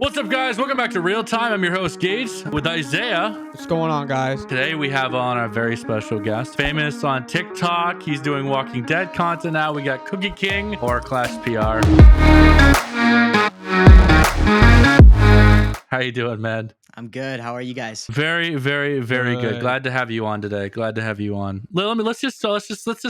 What's up, guys? Welcome back to Real Time. I'm your host, Gates, with Isaiah. What's going on, guys? Today, we have on our very special guest, famous on TikTok. He's doing Walking Dead content now. We got CookieKing or ClashPR. How you doing, man? I'm good. How are you guys? Very, very, very good. Glad to have you on today. Glad to have you on. Let's just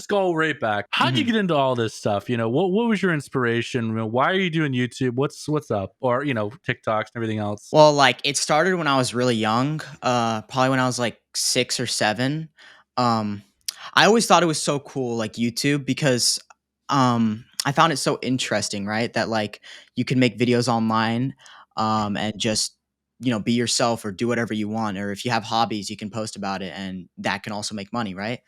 go right back. How'd you get into all this stuff? What was your inspiration? Why are you doing YouTube? What's up? Or TikToks and everything else. Well, it started when I was really young, probably when I was like 6 or 7. I always thought it was so cool, like YouTube, because I found it so interesting, right? That you can make videos online and just be yourself or do whatever you want, or if you have hobbies, you can post about it, and that can also make money, right?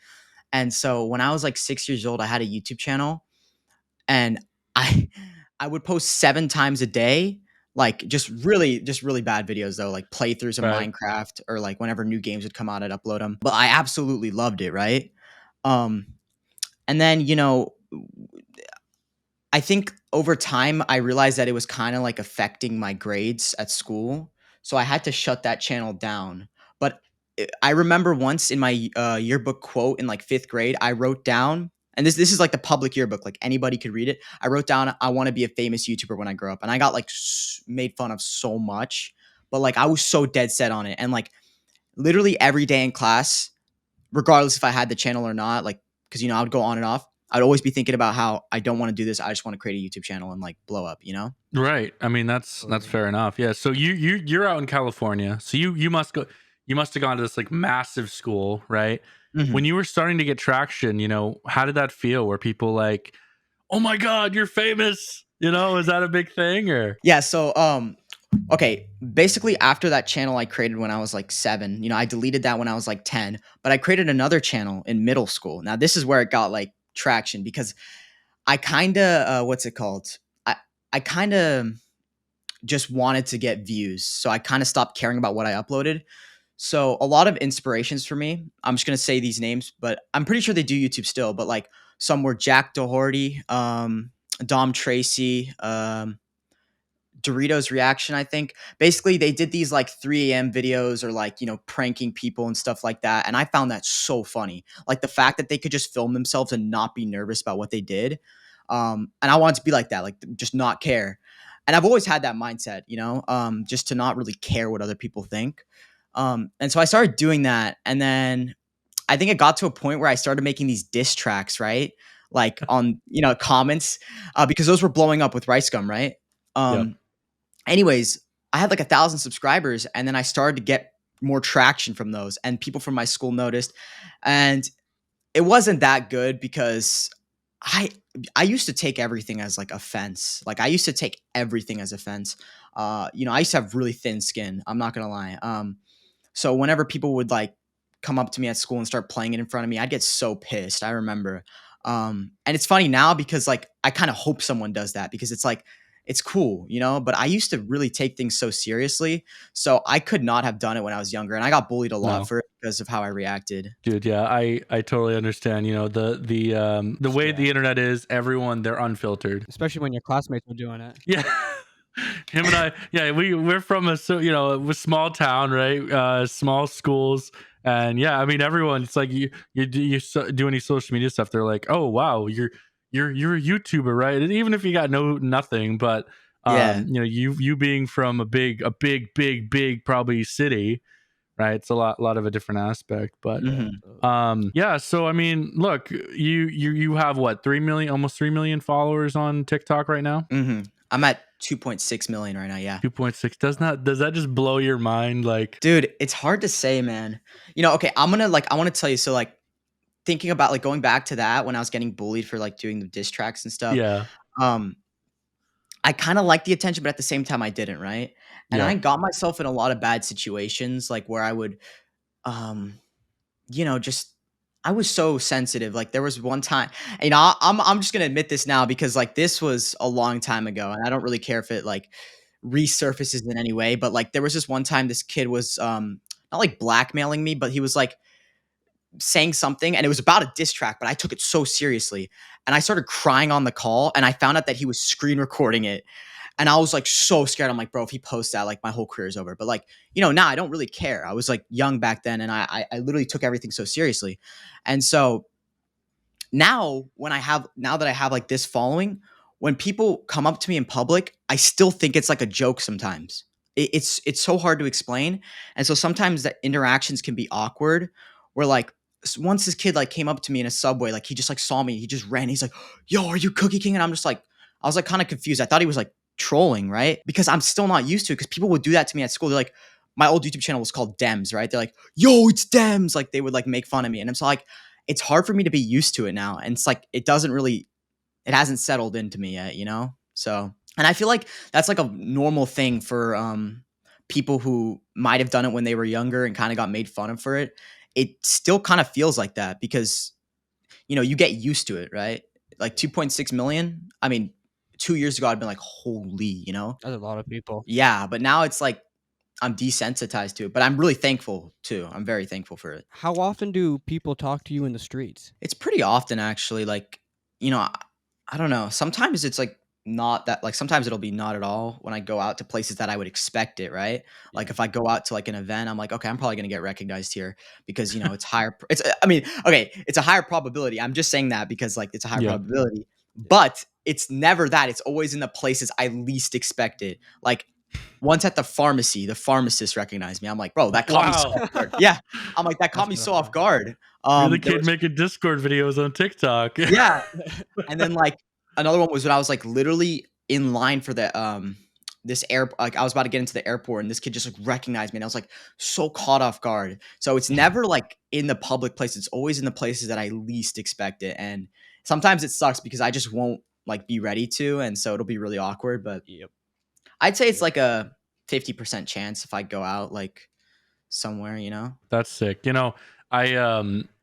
And so when I was like 6 years old, I had a YouTube channel, and I I would post 7 times a day, just really bad videos though, like playthroughs of Right. Minecraft, or like whenever new games would come out, I'd upload them. But I absolutely loved it, right? Um, and then I think over time I realized that it was kind of like affecting my grades at school, so I had to shut that channel down. But I remember once in my yearbook quote in like 5th grade, I wrote down, and this is like the public yearbook, like anybody could read it. I wrote down, I want to be a famous YouTuber when I grow up, and I got made fun of so much, but I was so dead set on it, and literally every day in class, regardless if I had the channel or not, because I would go on and off. I'd always be thinking about how I don't want to do this. I just want to create a YouTube channel and blow up, Right. I mean, that's fair enough. Yeah. So you're out in California. So you must have gone to this like massive school, right? Mhm. When you were starting to get traction, how did that feel? Were people like, "Oh my God, you're famous"? Is that a big thing or? Yeah. So, okay. Basically, after that channel I created when I was like 7, I deleted that when I was like 10, but I created another channel in middle school. Now, this is where it got traction, because I kind of, what's it called? I kind of just wanted to get views. So I kind of stopped caring about what I uploaded. So a lot of inspirations for me, I'm just going to say these names, but I'm pretty sure they do YouTube still, but some were Jack Doherty, Dom Tracy, Doritos Reaction, I think. Basically, they did these 3 a.m. videos, or pranking people and stuff like that. And I found that so funny. Like the fact that they could just film themselves and not be nervous about what they did. And I wanted to be like that, just not care. And I've always had that mindset, just to not really care what other people think. And so I started doing that. And then I think it got to a point where I started making these diss tracks, right? On, comments, because those were blowing up with Rice Gum, right? Yep. Anyways, I had 1,000 subscribers, and then I started to get more traction from those, and people from my school noticed. And it wasn't that good, because I used to take everything as offense. I used to take everything as offense. I used to have really thin skin. I'm not gonna lie. So whenever people would come up to me at school and start playing it in front of me, I'd get so pissed. I remember. And it's funny now, because I kind of hope someone does that, because it's cool, but I used to really take things so seriously. So I could not have done it when I was younger, and I got bullied a lot for it because of how I reacted. Dude, yeah, I totally understand. The way the internet is, everyone, they're unfiltered. Especially when your classmates are doing it. Yeah. Him and I, yeah, we're from a small town, right? Small schools, and yeah, I mean, everyone. It's like you do any social media stuff, they're like, "Oh wow, you're a YouTuber, right?" And even if you got nothing, but Yeah. you being from a big probably city, right? It's a lot of a different aspect, but yeah. So I mean, look, you have what, 3 million, almost 3 million followers on TikTok right now. I'm at 2.6 million right now. Yeah. 2.6. Does that just blow your mind? Dude, it's hard to say, man. Okay, I want to tell you. So thinking about going back to that, when I was getting bullied for doing the diss tracks and stuff. Yeah. I kind of liked the attention, but at the same time I didn't, right? And Yeah. I got myself in a lot of bad situations, where I would, um, just, I was so sensitive. There was one time, I'm just gonna admit this now, because this was a long time ago, and I don't really care if it resurfaces in any way. But there was this one time, this kid was not blackmailing me, but he was saying something, and it was about a diss track, but I took it so seriously, and I started crying on the call, and I found out that he was screen recording it. And I was like so scared. I'm like, bro, if he posts that, like my whole career is over. But like, now I don't really care. I was like young back then, and I literally took everything so seriously. And so now now that I have like this following, when people come up to me in public, I still think it's like a joke sometimes. It's so hard to explain. And so sometimes the interactions can be awkward where like once this kid like came up to me in a subway, like he just like saw me, he just ran. He's like, "Yo, are you CookieKing?" And I'm just like, I was like kind of confused. I thought he was like trolling, right? Because I'm still not used to it because people would do that to me at school. They're like, my old YouTube channel was called Dems, right? They're like, "Yo, it's Dems." Like they would like make fun of me. And I'm so like, it's hard for me to be used to it now. And it's like, it hasn't settled into me yet. So, and I feel like that's like a normal thing for people who might have done it when they were younger and kind of got made fun of for it. It still kind of feels like that because, you get used to it, right? Like 2.6 million. I mean, 2 years ago, I'd been like, holy. That's a lot of people. Yeah. But now it's like, I'm desensitized to it, but I'm really thankful too. I'm very thankful for it. How often do people talk to you in the streets? It's pretty often actually. Like, I don't know. Sometimes it's like not that like sometimes it'll be not at all when I go out to places that I would expect it, right? Like Yeah. if I go out to like an event, I'm like, okay, I'm probably gonna get recognized here because it's higher. I mean, okay, it's a higher probability. I'm just saying that because like it's a higher Yeah. probability, but it's never that. It's always in the places I least expect it. Like once at the pharmacy, the pharmacist recognized me. I'm like, bro, that caught me so Wow. off guard. Yeah, I'm like, that caught me That's so off rough. guard. You're the There kid was making Discord videos on TikTok. yeah, and then like another one was when I was like literally in line for the this air like I was about to get into the airport and this kid just like recognized me and I was like so caught off guard. So it's never like in the public place. It's always in the places that I least expect it. And sometimes it sucks because I just won't like be ready to and so it'll be really awkward, but Yep. I'd say it's Yep. like a 50% chance if I go out like somewhere. That's sick.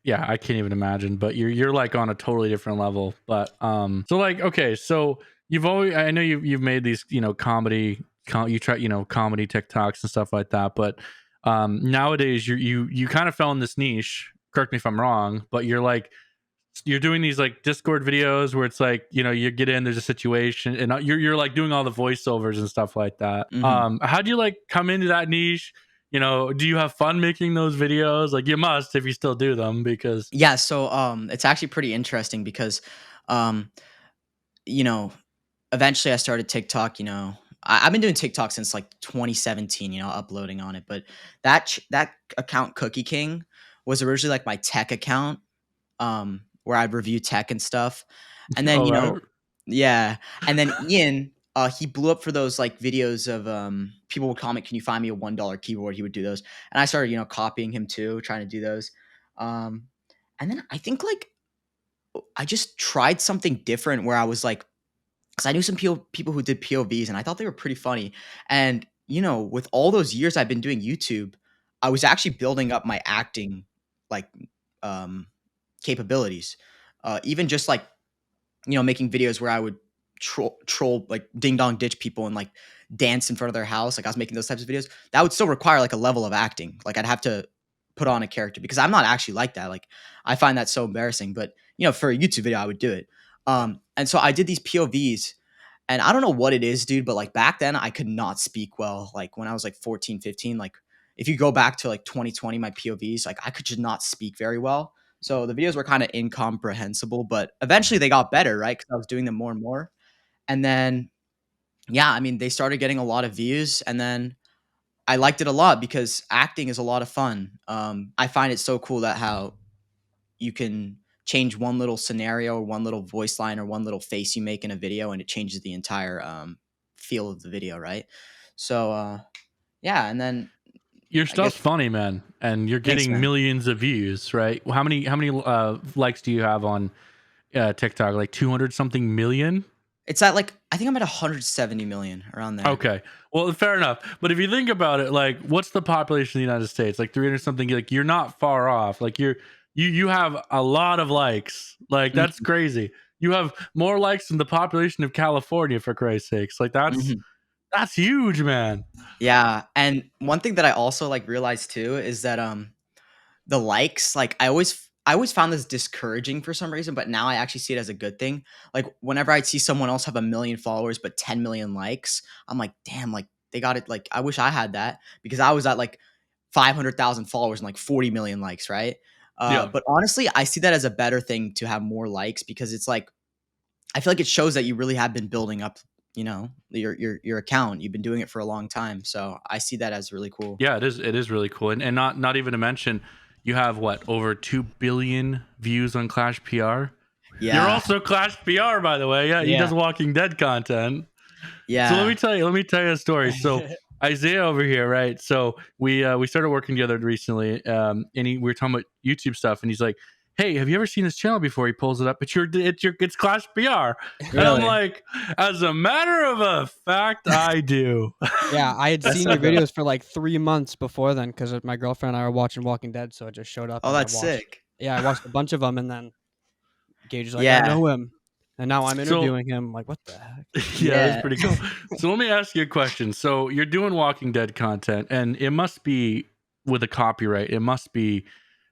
Yeah, I can't even imagine, but you're like on a totally different level. But so like okay, so I know you've made these, you try, comedy TikToks and stuff like that, but nowadays you kind of fell in this niche, correct me if I'm wrong, but you're doing these like Discord videos where it's like, you get in, there's a situation and you're like doing all the voiceovers and stuff like that. Mhm. How do you like come into that niche? Do you have fun making those videos? Like you must if you still do them because Yeah, so it's actually pretty interesting because um you know eventually I started TikTok. I've been doing TikTok since like 2017, uploading on it. But that account CookieKing was originally like my tech account, where I'd review tech and stuff. And then, all right. yeah. And then Ian, he blew up for those like videos of people would comment, "Can you find me a $1 keyboard?" He would do those. And I started, copying him too, trying to do those. Um, and then I think like I just tried something different where I was like, because I knew some people who did POVs, and I thought they were pretty funny. And with all those years I've been doing YouTube, I was actually building up my acting like um, capabilities. Even just like making videos where I would troll like ding dong ditch people and like dance in front of their house. Like I was making those types of videos. That would still require like a level of acting. Like I'd have to put on a character because I'm not actually like that. Like I find that so embarrassing. But for a YouTube video, I would do it. And so I did these POVs and I don't know what it is, dude, but like back then I could not speak well. Like when I was like 14, 15, like if you go back to like 2020, my POVs, like I could just not speak very well. So the videos were kind of incomprehensible, but eventually they got better, right? Because I was doing them more and more. And then, yeah, I mean, they started getting a lot of views. And then I liked it a lot because acting is a lot of fun. I find it so cool that how you can change one little scenario or one little voice line or one little face you make in a video and it changes the entire feel of the video, right? So yeah, and then your I guess stuff's funny, man, and you're thanks, getting man. millions of views, right? How many likes do you have on TikTok? Like 200 something million? It's at like I think I'm at 170 million around there. Okay. Well, fair enough. But if you think about it, like, what's the population of the United States? Like 300 something. Like, you're not far off. Like, you have a lot of likes. Like, that's Mhm, crazy. You have more likes than the population of California, for Christ's sakes. Like, mhm. that's huge, man. Yeah, and one thing that I also like realized too is that the likes like I always found this discouraging for some reason, but now I actually see it as a good thing. Like whenever I'd see someone else have 1 million followers but 10 million likes, I'm like, damn, like they got it. Like I wish I had that because I was at like 500,000 followers and like 40 million likes, right? Yeah. But honestly, I see that as a better thing to have more likes because it's like I feel like it shows that you really have been building up, your account. You've been doing it for a long time, so I see that as really cool. Yeah, it is. It is really cool, and not even to mention, you have what, over 2 billion views on ClashPR. You're Yeah, also ClashPR, by the way. Yeah, he does Yeah. Walking Dead content. So let yeah, me tell you. Let me tell you a story. So Isaiah over here, right? So we started working together recently, we were talking about YouTube stuff, and he's like, "Hey, have you ever seen this channel before?" He pulls it up. It's ClashPR, and I'm really. like, as a matter of a fact, I do. Yeah, I had That's seen so your dope. videos for like 3 months before then because my girlfriend and I were watching Walking Dead, so it just showed up Oh, and I that's watched. sick. Yeah, I watched a bunch of them, and then Gage was like, "I Yeah, know him," and now I'm So interviewing him. I'm like, what the heck? yeah, that's yeah. pretty cool. So let me ask you a question. So you're doing Walking Dead content, and it must be, with a copyright, it must be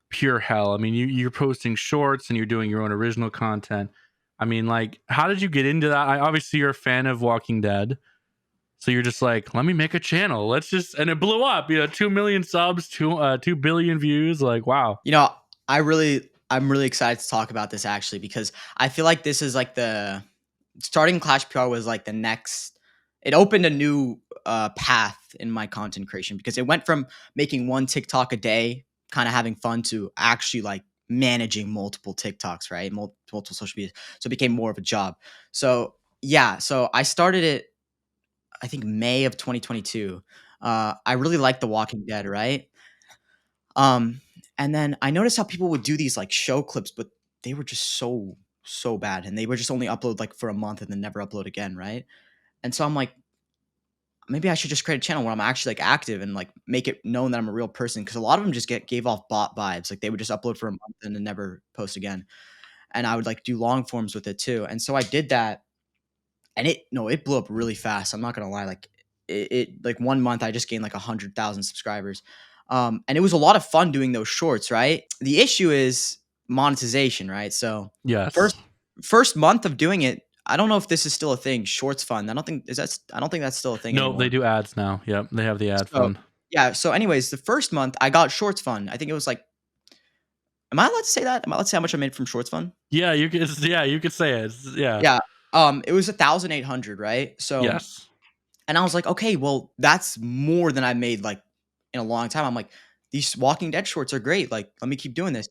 pure hell. I mean, you're posting shorts and you're doing your own original content. I mean, like, how did you get into that? Obviously you're a fan of Walking Dead, so you're just like, let me make a channel. And it blew up. 2 million subs, 2 billion views. Like, wow. You know, I'm really excited to talk about this actually because I feel like this is like the starting Clash PR was like the next. It opened a new path in my content creation because it went from making one TikTok a day, kind of having fun, to actually like managing multiple TikToks, right? Multiple social media. So it became more of a job. So yeah, so I started it, I think May of 2022. I really liked The Walking Dead, right? Um, and then I noticed how people would do these like show clips, but they were just so bad, and they would just only upload like for a month and then never upload again, right? And so I'm like, maybe I should just create a channel where I'm actually like active and like make it known that I'm a real person because a lot of them just gave off bot vibes. Like they would just upload for a month and then never post again. And I would like do long forms with it too. And so I did that, and it blew up really fast. I'm not gonna lie, like it like 1 month I just gained like 100,000 subscribers, and it was a lot of fun doing those shorts. Right, the issue is monetization, right? So first Yes. first month of doing it, I don't know if this is still a thing. Shorts fund, I don't think that's still a thing No, they anymore. do ads now. Yep, they have the ad So fund. yeah, so anyways, the first month I got shorts fund. I think it was like, am I allowed to say that? Am I allowed to say how much I made from shorts fund? Yeah, you could. Yeah, you could say it. Yeah. Yeah, it was 1,800, right? So Yes. and I was like, "Okay, well, that's more than I made, like, in a long time." I'm like, "These Walking Dead shorts are great, like, let me keep doing this."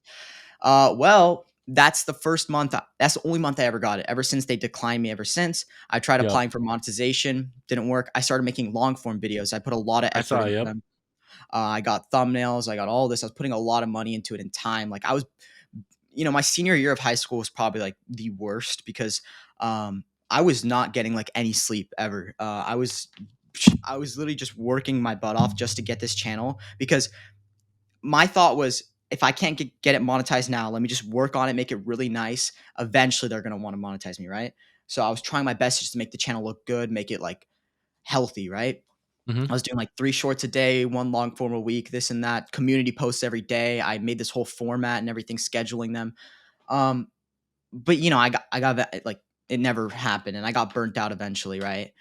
Well, that's the first month that's the only month I ever got it. Ever since, they declined me ever since. I tried Yep. applying for monetization, didn't work. I started making long form videos. I put a lot of I effort saw. into Yep. them. I got thumbnails, I got all this. I was putting a lot of money into it and time. Like, I was my senior year of high school was probably, like, the worst because, I was not getting, like, any sleep ever. I was literally just working my butt off just to get this channel because my thought was, if I can't get it monetized now, let me just work on it, make it really nice. Eventually, they're gonna wanna monetize me, right? So I was trying my best just to make the channel look good, make it, like, healthy, right? Hmm. I was doing, like, 3 shorts a day, 1 long form a week, this and that, community posts every day. I made this whole format and everything, scheduling them. Um, but, I got that, like, it never happened, and I got burnt out eventually, right?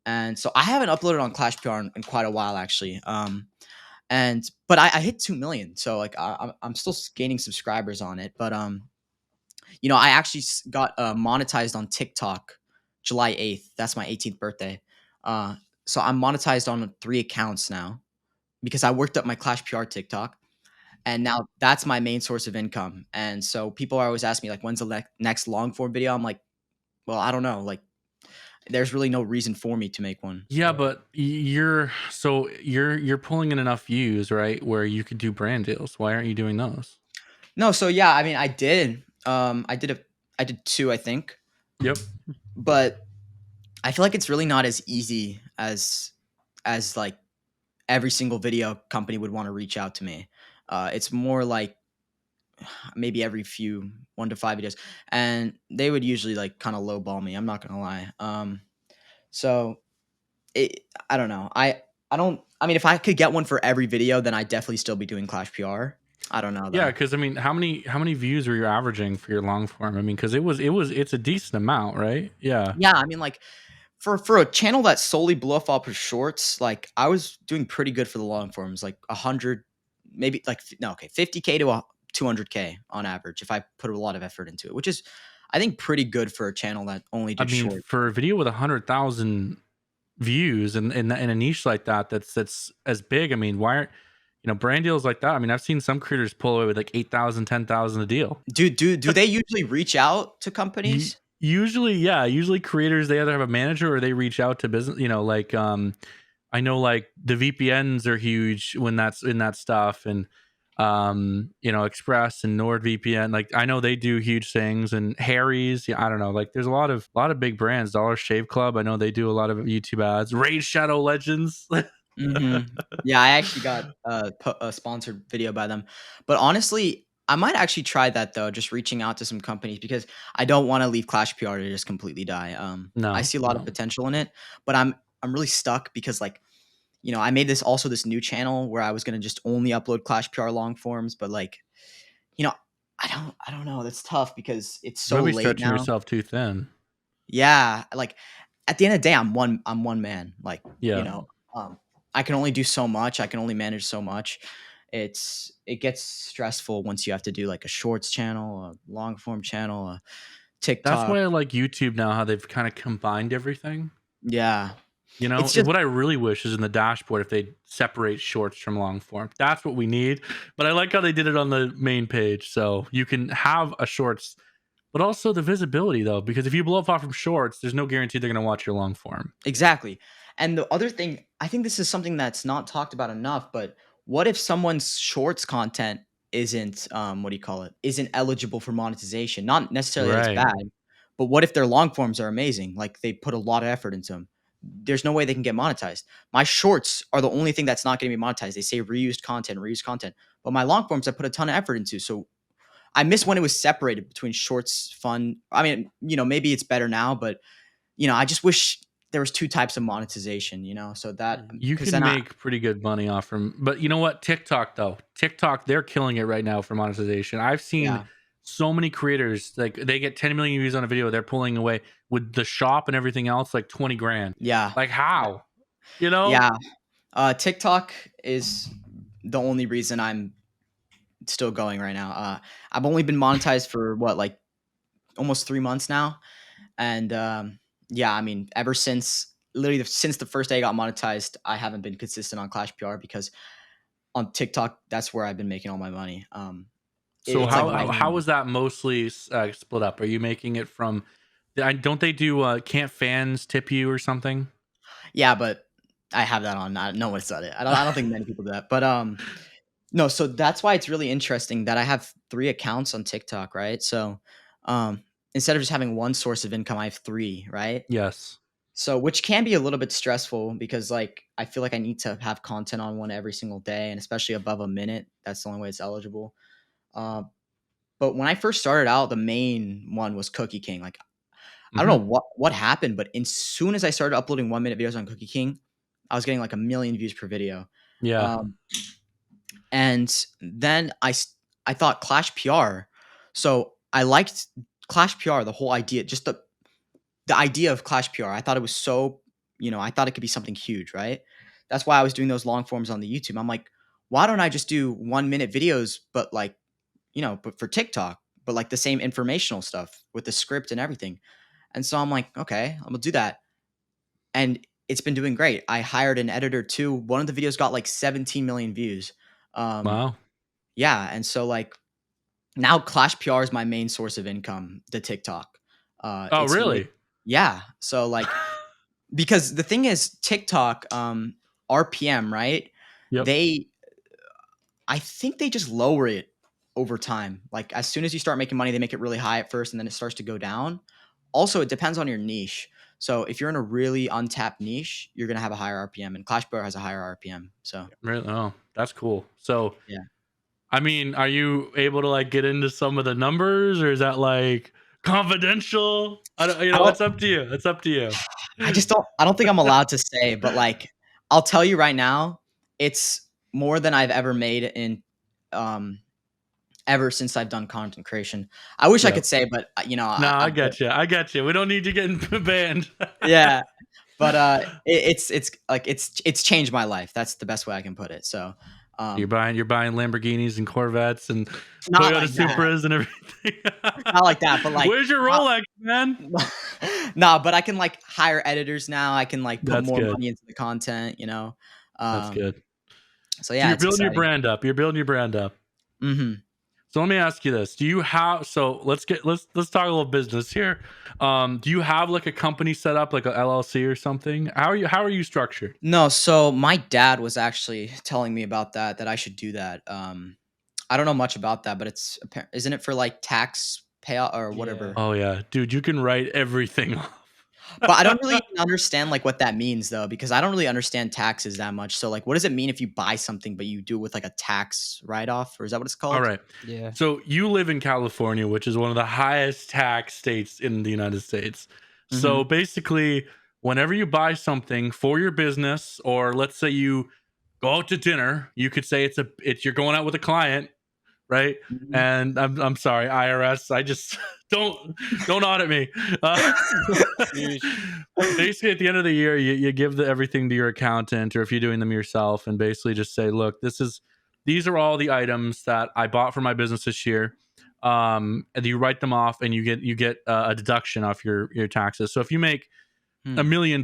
And so I haven't uploaded on ClashPR in quite a while, actually. But I hit 2 million, so like I'm still gaining subscribers on it. But I actually got monetized on TikTok July 8th. That's my 18th birthday. Uh, so I'm monetized on 3 accounts now because I worked up my Clash PR TikTok, and now that's my main source of income. And so people are always asking me like, when's the next long form video? I'm like, well, I don't know. Like, there's really no reason for me to make one. Yeah, but you're pulling in enough views, right? Where you could do brand deals. Why aren't you doing those? No, so yeah, I mean, I did. I did two, I think, Yep. but I feel like it's really not as easy as like every single video company would want to reach out to me. It's more like maybe every few 1 to 5 videos, and they would usually like kind of lowball me. I'm not gonna lie. So I don't know. I don't. I mean, if I could get one for every video, then I'd definitely still be doing Clash PR. I don't know Yeah, though. because I mean, how many views were you averaging for your long form? I mean, because it's a decent amount, right? Yeah. Yeah, I mean, like for a channel that solely blew up off of shorts, like I was doing pretty good for the long forms, like 100, maybe like no, okay, 50K to 200K on average if I put a lot of effort into it, which is I think pretty good for a channel that only I did mean, shorts. for a video with 100,000 views in a niche like that, that's as big. I mean, why aren't brand deals like that? I mean, I've seen some creators pull away with like 8,000, 10,000 a deal. Do they usually reach out to companies? Usually, yeah, usually creators they either have a manager or they reach out to business. Like I know like the VPNs are huge when that's in that stuff, and Express and NordVPN. Like I know they do huge things, and Harry's. Yeah, I don't know. Like there's a lot of big brands. Dollar Shave Club. I know they do a lot of YouTube ads. Raid Shadow Legends. Yeah, I actually got a sponsored video by them. But honestly, I might actually try that though, just reaching out to some companies because I don't want to leave ClashPR to just completely die. I No, see a lot of no. potential in it, but I'm really stuck because like, I made this new channel where I was gonna just only upload ClashPR long forms, but like, you know, I don't know. That's tough because it's You so might be late stretching now. yourself too thin. Yeah, like at the end of the day, I'm one man. Like, you Yeah. know, I can only do so much. I can only manage so much. It gets stressful once you have to do like a shorts channel, a long form channel, a That's TikTok. why I like YouTube now, how they've kind of combined everything. Yeah. It's And just what I really wish is in the dashboard if they separate shorts from long form. That's what we need. But I like how they did it on the main page. So you can have a shorts, but also the visibility though, because if you blow up off from shorts, there's no guarantee they're gonna watch your long form. exactly. And the other thing, I think this is something that's not talked about enough, but what if someone's shorts content isn't what do you call it? Isn't eligible for monetization? Not necessarily that it's Right. bad, but what if their long forms are amazing? Like they put a lot of effort into them. There's no way they can get monetized. My shorts are the only thing that's not going to be monetized. They say reused content, but my long forms I put a ton of effort into. So I miss when it was separated between shorts, fun. I mean, maybe it's better now, but I just wish there was two types of monetization, so that You because can then make pretty good money off from, but you know what? TikTok though, TikTok, they're killing it right now for monetization. I've seen yeah, so many creators like they get 10 million views on a video, they're pulling away with the shop and everything else like 20 grand. yeah, Like how? You know? yeah. TikTok is the only reason I'm still going right now. I've only been monetized for what, like almost 3 months now, and yeah, I mean, ever since literally since the first day I got monetized, I haven't been consistent on ClashPR because on TikTok, that's where I've been making all my money. So It's like how is that mostly split up? Are you making it from don't they do can't fans tip you or something? yeah, but I have that on. No one's done it. I don't think many people do that. But no, so that's why it's really interesting that I have 3 accounts on TikTok, right? So instead of just having one source of income, I have 3, right? Yes. So which can be a little bit stressful because like I feel like I need to have content on one every single day, and especially above a minute. That's the only way it's eligible. Uh, but when I first started out, the main one was CookieKing. Like I don't Hmm. know what happened, but as soon as I started uploading 1 minute videos on CookieKing, I was getting like a million views per video. Yeah. Um, and then I thought Clash PR. So I liked Clash PR, the whole idea, just the idea of Clash PR. I thought it was so, I thought it could be something huge, right? That's why I was doing those long forms on the YouTube. I'm like, why don't I just do 1 minute videos, but like, but for TikTok, but like the same informational stuff with the script and everything. And so I'm like, okay, I'm gonna do that. And it's been doing great. I hired an editor too. One of the videos got like 17 million views. Um, Wow. yeah, and so like now Clash PR is my main source of income, the TikTok. Oh, It's really really? yeah. So like because the thing is TikTok RPM, right? Yep. They I think they just lower it over time. Like as soon as you start making money, they make it really high at first and then it starts to go down. Also, it depends on your niche. So if you're in a really untapped niche, you're gonna have a higher RPM, and ClashPR has a higher RPM. So Really? Oh, that's cool. So, yeah, I mean, are you able to like get into some of the numbers, or is that like confidential? I don't. I don't. It's up to you. It's up to you. I just don't. I don't think I'm allowed to say, but like, I'll tell you right now, it's more than I've ever made in ever since I've done content creation. I wish I Yeah. could say, but No, I I'm good. get you. I get you. We don't need you getting banned. Yeah, but it's like it's changed my life. That's the best way I can put it. So, You're um, buying Lamborghinis and Corvettes and not Toyota like that, Supras and everything. not like that, but like Where's your not, Rolex, man? no, but I can like hire editors now. I can like put That's more good. money into the content. That's good. So So yeah, you're it's building your exciting. brand up. You're building your brand up. Hmm. So let me ask you this: do you have? So let's talk a little business here. Do you have like a company set up, like a LLC or something? How are you structured? No, so my dad was actually telling me about that I should do that. I don't know much about that, but isn't it for like tax payout or Yeah. whatever? Oh yeah, dude, you can write everything off. But I don't really even understand like what that means though, because I don't really understand taxes that much. So like, what does it mean if you buy something but you do it with like a tax write off, or is that what it's All called? right. Yeah. So you live in California, which is one of the highest tax states in the United States. Hmm. So basically, whenever you buy something for your business, or let's say you go out to dinner, you could say it's you're going out with a client, right? Hmm. And I'm sorry, IRS. I just don't audit me. Uh, Yeesh. basically, at the end of the year, you give everything to your accountant, or if you're doing them yourself, and basically just say, look, these are all the items that I bought for my business this year. And you write them off, and you get a deduction off your taxes. So if you make $1 million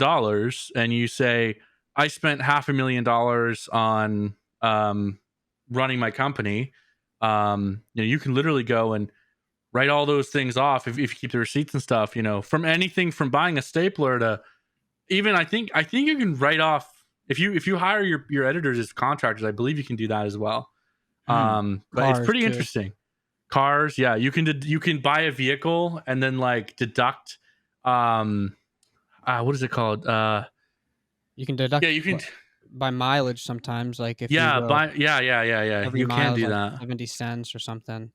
and you say I spent $500,000 on um, running my company, you can literally go and write all those things off if you keep the receipts and stuff. From anything from buying a stapler to even I think you can write off if you hire your editors as contractors. I believe you can do that as well. Hmm. But it's Cars pretty too. interesting. Cars, yeah, you can buy a vehicle and then like deduct um what is it called? You can Yeah, deduct you can. by mileage sometimes. Like if you Yeah, go yeah. every You can mile is do like that. 70 cents or something.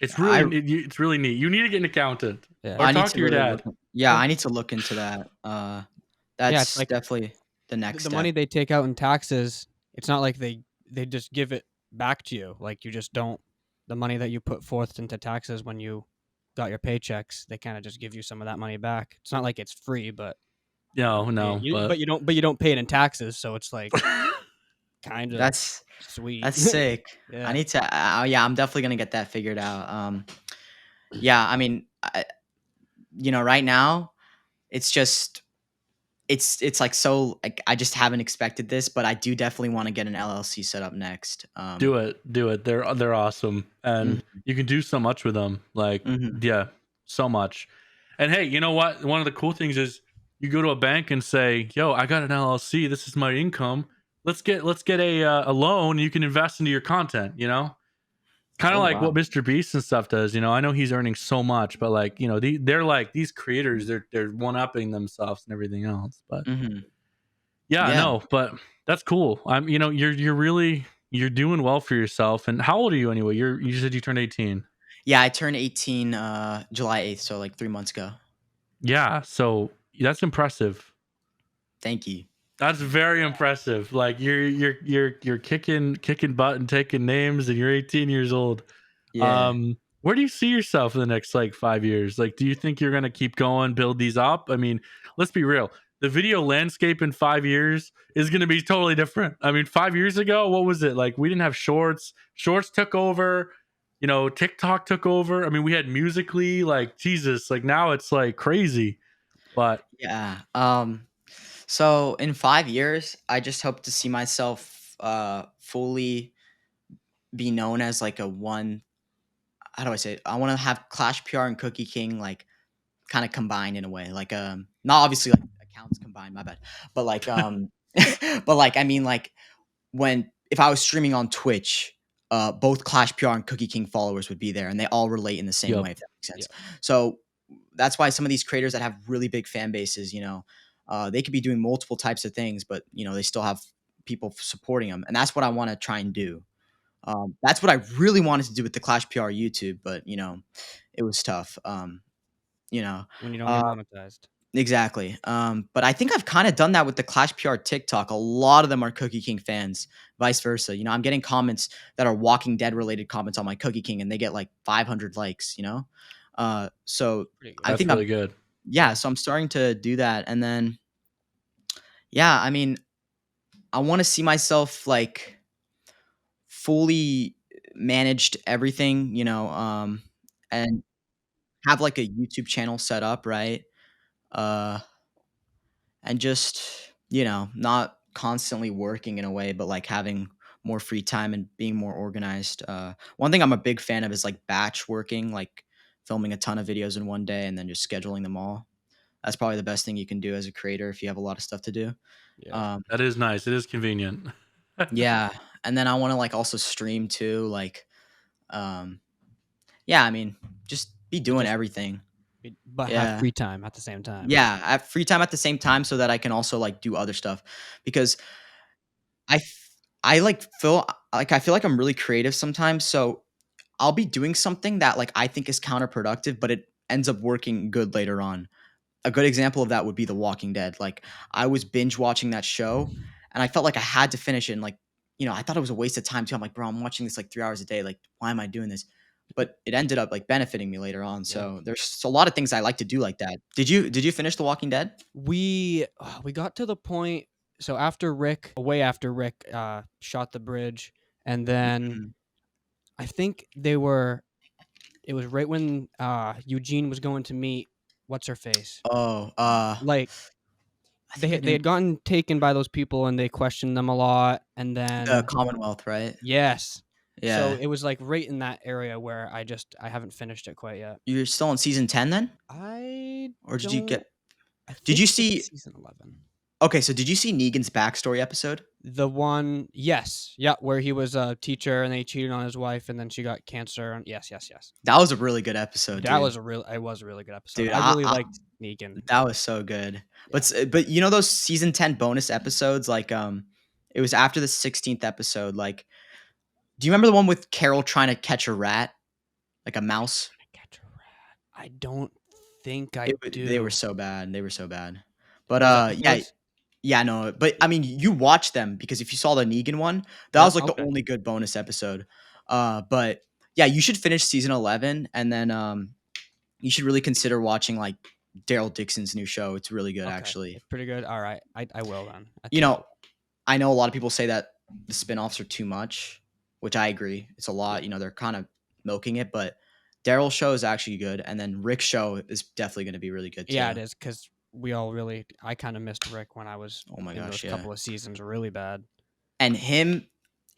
I It's really neat. You need to get an accountant Yeah. or I need talk to to your really look. dad. Yeah, I need to look into that. Yeah, it's That's like definitely the next the money step. they take out in taxes, it's not like they just give it back to you. Like you just don't the money that you put forth into taxes when you got your paychecks, they kind of just give you some of that money back. It's not like it's free, but No, yeah, no, but but you don't pay it in taxes, so it's like kind of That's sweet. that's sick. I Yeah. need to. Yeah, I'm definitely gonna get that figured out. Yeah, I mean, right now it's just it's like so like I just haven't expected this, but I do definitely want to get an LLC set up next. do it. They're awesome, and Mhm, you can do so much with them. Like, mhm. yeah, so much. And hey, you know what? One of the cool things is you go to a bank and say, "Yo, I got an LLC. This is my income. Let's get a loan. You can invest into your content." Kind Oh of like what wow. Mr. Beast and stuff does. I know he's earning so much, but like they're like these creators. They're one upping themselves and everything else. But Hmm. yeah, Yeah, no, but that's cool. You're doing well for yourself. And how old are you anyway? You said you turned 18. yeah. I turned 18 July 8th, so like 3 months ago. Yeah, so that's impressive. Thank you. That's very impressive. Like you're kicking butt and taking names, and you're 18 years old. Yeah. Where do you see yourself in the next like 5 years? Like, do you think you're gonna keep going, build these up? I mean, let's be real. The video landscape in 5 years is gonna be totally different. I mean, 5 years ago, what was it? Like we didn't have shorts. Shorts took over, TikTok took over. I mean, we had musically, like Jesus, like now it's like crazy. But Yeah. So in 5 years, I just hope to see myself fully be known as like a one. How do I say it? I want to have ClashPR and CookieKing like kind of combined in a way. Like not obviously like accounts combined, my bad. But like but like I mean like when if I was streaming on Twitch, both ClashPR and CookieKing followers would be there and they all relate in the same yep. way, if that makes Yeah. sense. So that's why some of these creators that have really big fan bases, they could be doing multiple types of things, but they still have people supporting them. And that's what I want to try and do. That's what I really wanted to do with the Clash PR YouTube, but it was tough. You know, When you don't get uh, monetized. Exactly. But I think I've kind of done that with the ClashPR TikTok. A lot of them are CookieKing fans, vice versa. You know, I'm getting comments that are Walking Dead related comments on my CookieKing, and they get like 500 likes. You know, so Pretty good. I That's think really good. yeah. So I'm starting to do that, and then yeah, I mean, I want to see myself like fully managed everything. You know, and have like a YouTube channel set up, right? Uh, and just not constantly working in a way but like having more free time and being more organized. One thing I'm a big fan of is like batch working, like filming a ton of videos in one day and then just scheduling them all. That's probably the best thing you can do as a creator if you have a lot of stuff to do. Yeah. um, That is nice. It is convenient. yeah, and then I want to like also stream too, like um, yeah, I mean, just be But doing just everything. but have Yeah, free time at the same time. yeah, I have free time at the same time so that I can also like do other stuff, because I f I, like, feel like I'm really creative sometimes, so I'll be doing something that, like, I think is counterproductive, but it ends up working good later on. A good example of that would be The Walking Dead. Like, I was binge watching that show, and I felt like I had to finish it, and, like, I thought it was a waste of time too. I'm like, "Bro, I'm watching this, like, 3 hours a day, like, why am I doing this?" But it ended up, like, benefiting me later on, Yeah. so there's a lot of things I like to do like that. Did you finish The Walking Dead? We got to the point, so after Rick, way after Rick shot the bridge, and then Mhm. I think it was right when Eugene was going to meet what's her face. Oh, Like I think her they name had gotten taken by those people and they questioned them a lot, and the then Commonwealth, right? yes. So Yeah. it was like right in that area where I haven't finished it quite yet. You're still on season 10 then? I Or did you don't get I did think you it's see season 11. Okay, so did you see Negan's backstory episode? The one, yes, yeah, where he was a teacher and then he cheated on his wife and then she got cancer. And yes, yes, yes. That was a really good episode, That dude. was it was a really good episode. Dude, I really liked Negan. that was so good. Yeah. But you know those season 10 bonus episodes, like it was after the 16th episode, like do you remember the one with Carol trying to catch a rat, like a mouse? Catch a rat. I don't think I They were do. so bad. They were so bad. But Those yeah, episodes? yeah, no, but I mean, you watched them because if you saw the Negan one, that Yep. was like the Okay. only good bonus episode. But yeah, you should finish season 11, and then you should really consider watching like Daryl Dixon's new show. It's really good, Okay. actually. It's pretty good. All right. I will then. I You think I know, will. I know a lot of people say that the spin-offs are too much, which I agree. It's a Yeah. lot. They're kind of milking it, but Daryl's show is actually good, and then Rick's show is definitely going to be really good Yeah, too. it is because I kind of missed Rick when I was Oh my in those gosh, yeah. couple of seasons really bad. And him,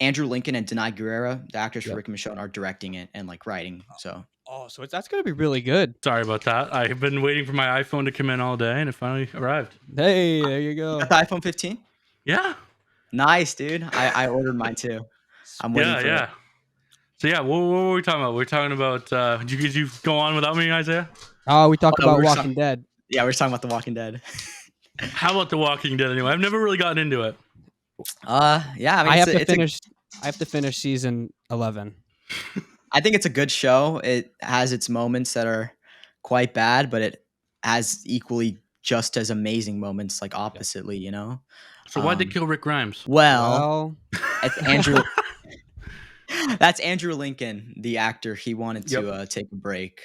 Andrew Lincoln, and Denai Guerrera, the actors for Yep. Rick and Michonne, are directing it and like writing. So Oh, so that's gonna be really good. Sorry about that. I've been waiting for my iPhone to come in all day, and it finally arrived. Hey, there you you go. got the iPhone 15? Yeah, Nice, dude. I ordered mine too. I'm waiting yeah, for it. yeah. So yeah, what were we talking about? We're talking about. Did you go on without me, Isaiah? Oh, we talk Oh, about we're Walking Dead. Yeah, we're talking about The Walking Dead. How about The Walking Dead? Anyway, I've never really gotten into it. Yeah, I mean, I have to it's a finish. I have to finish season 11. I think it's a good show. It has its moments that are quite bad, but it has equally just as amazing moments, like Yep. oppositely. So why'd they Um, kill Rick Grimes? well, Well, it's Andrew. That's Andrew Lincoln, the actor. He wanted Yep. to take a break,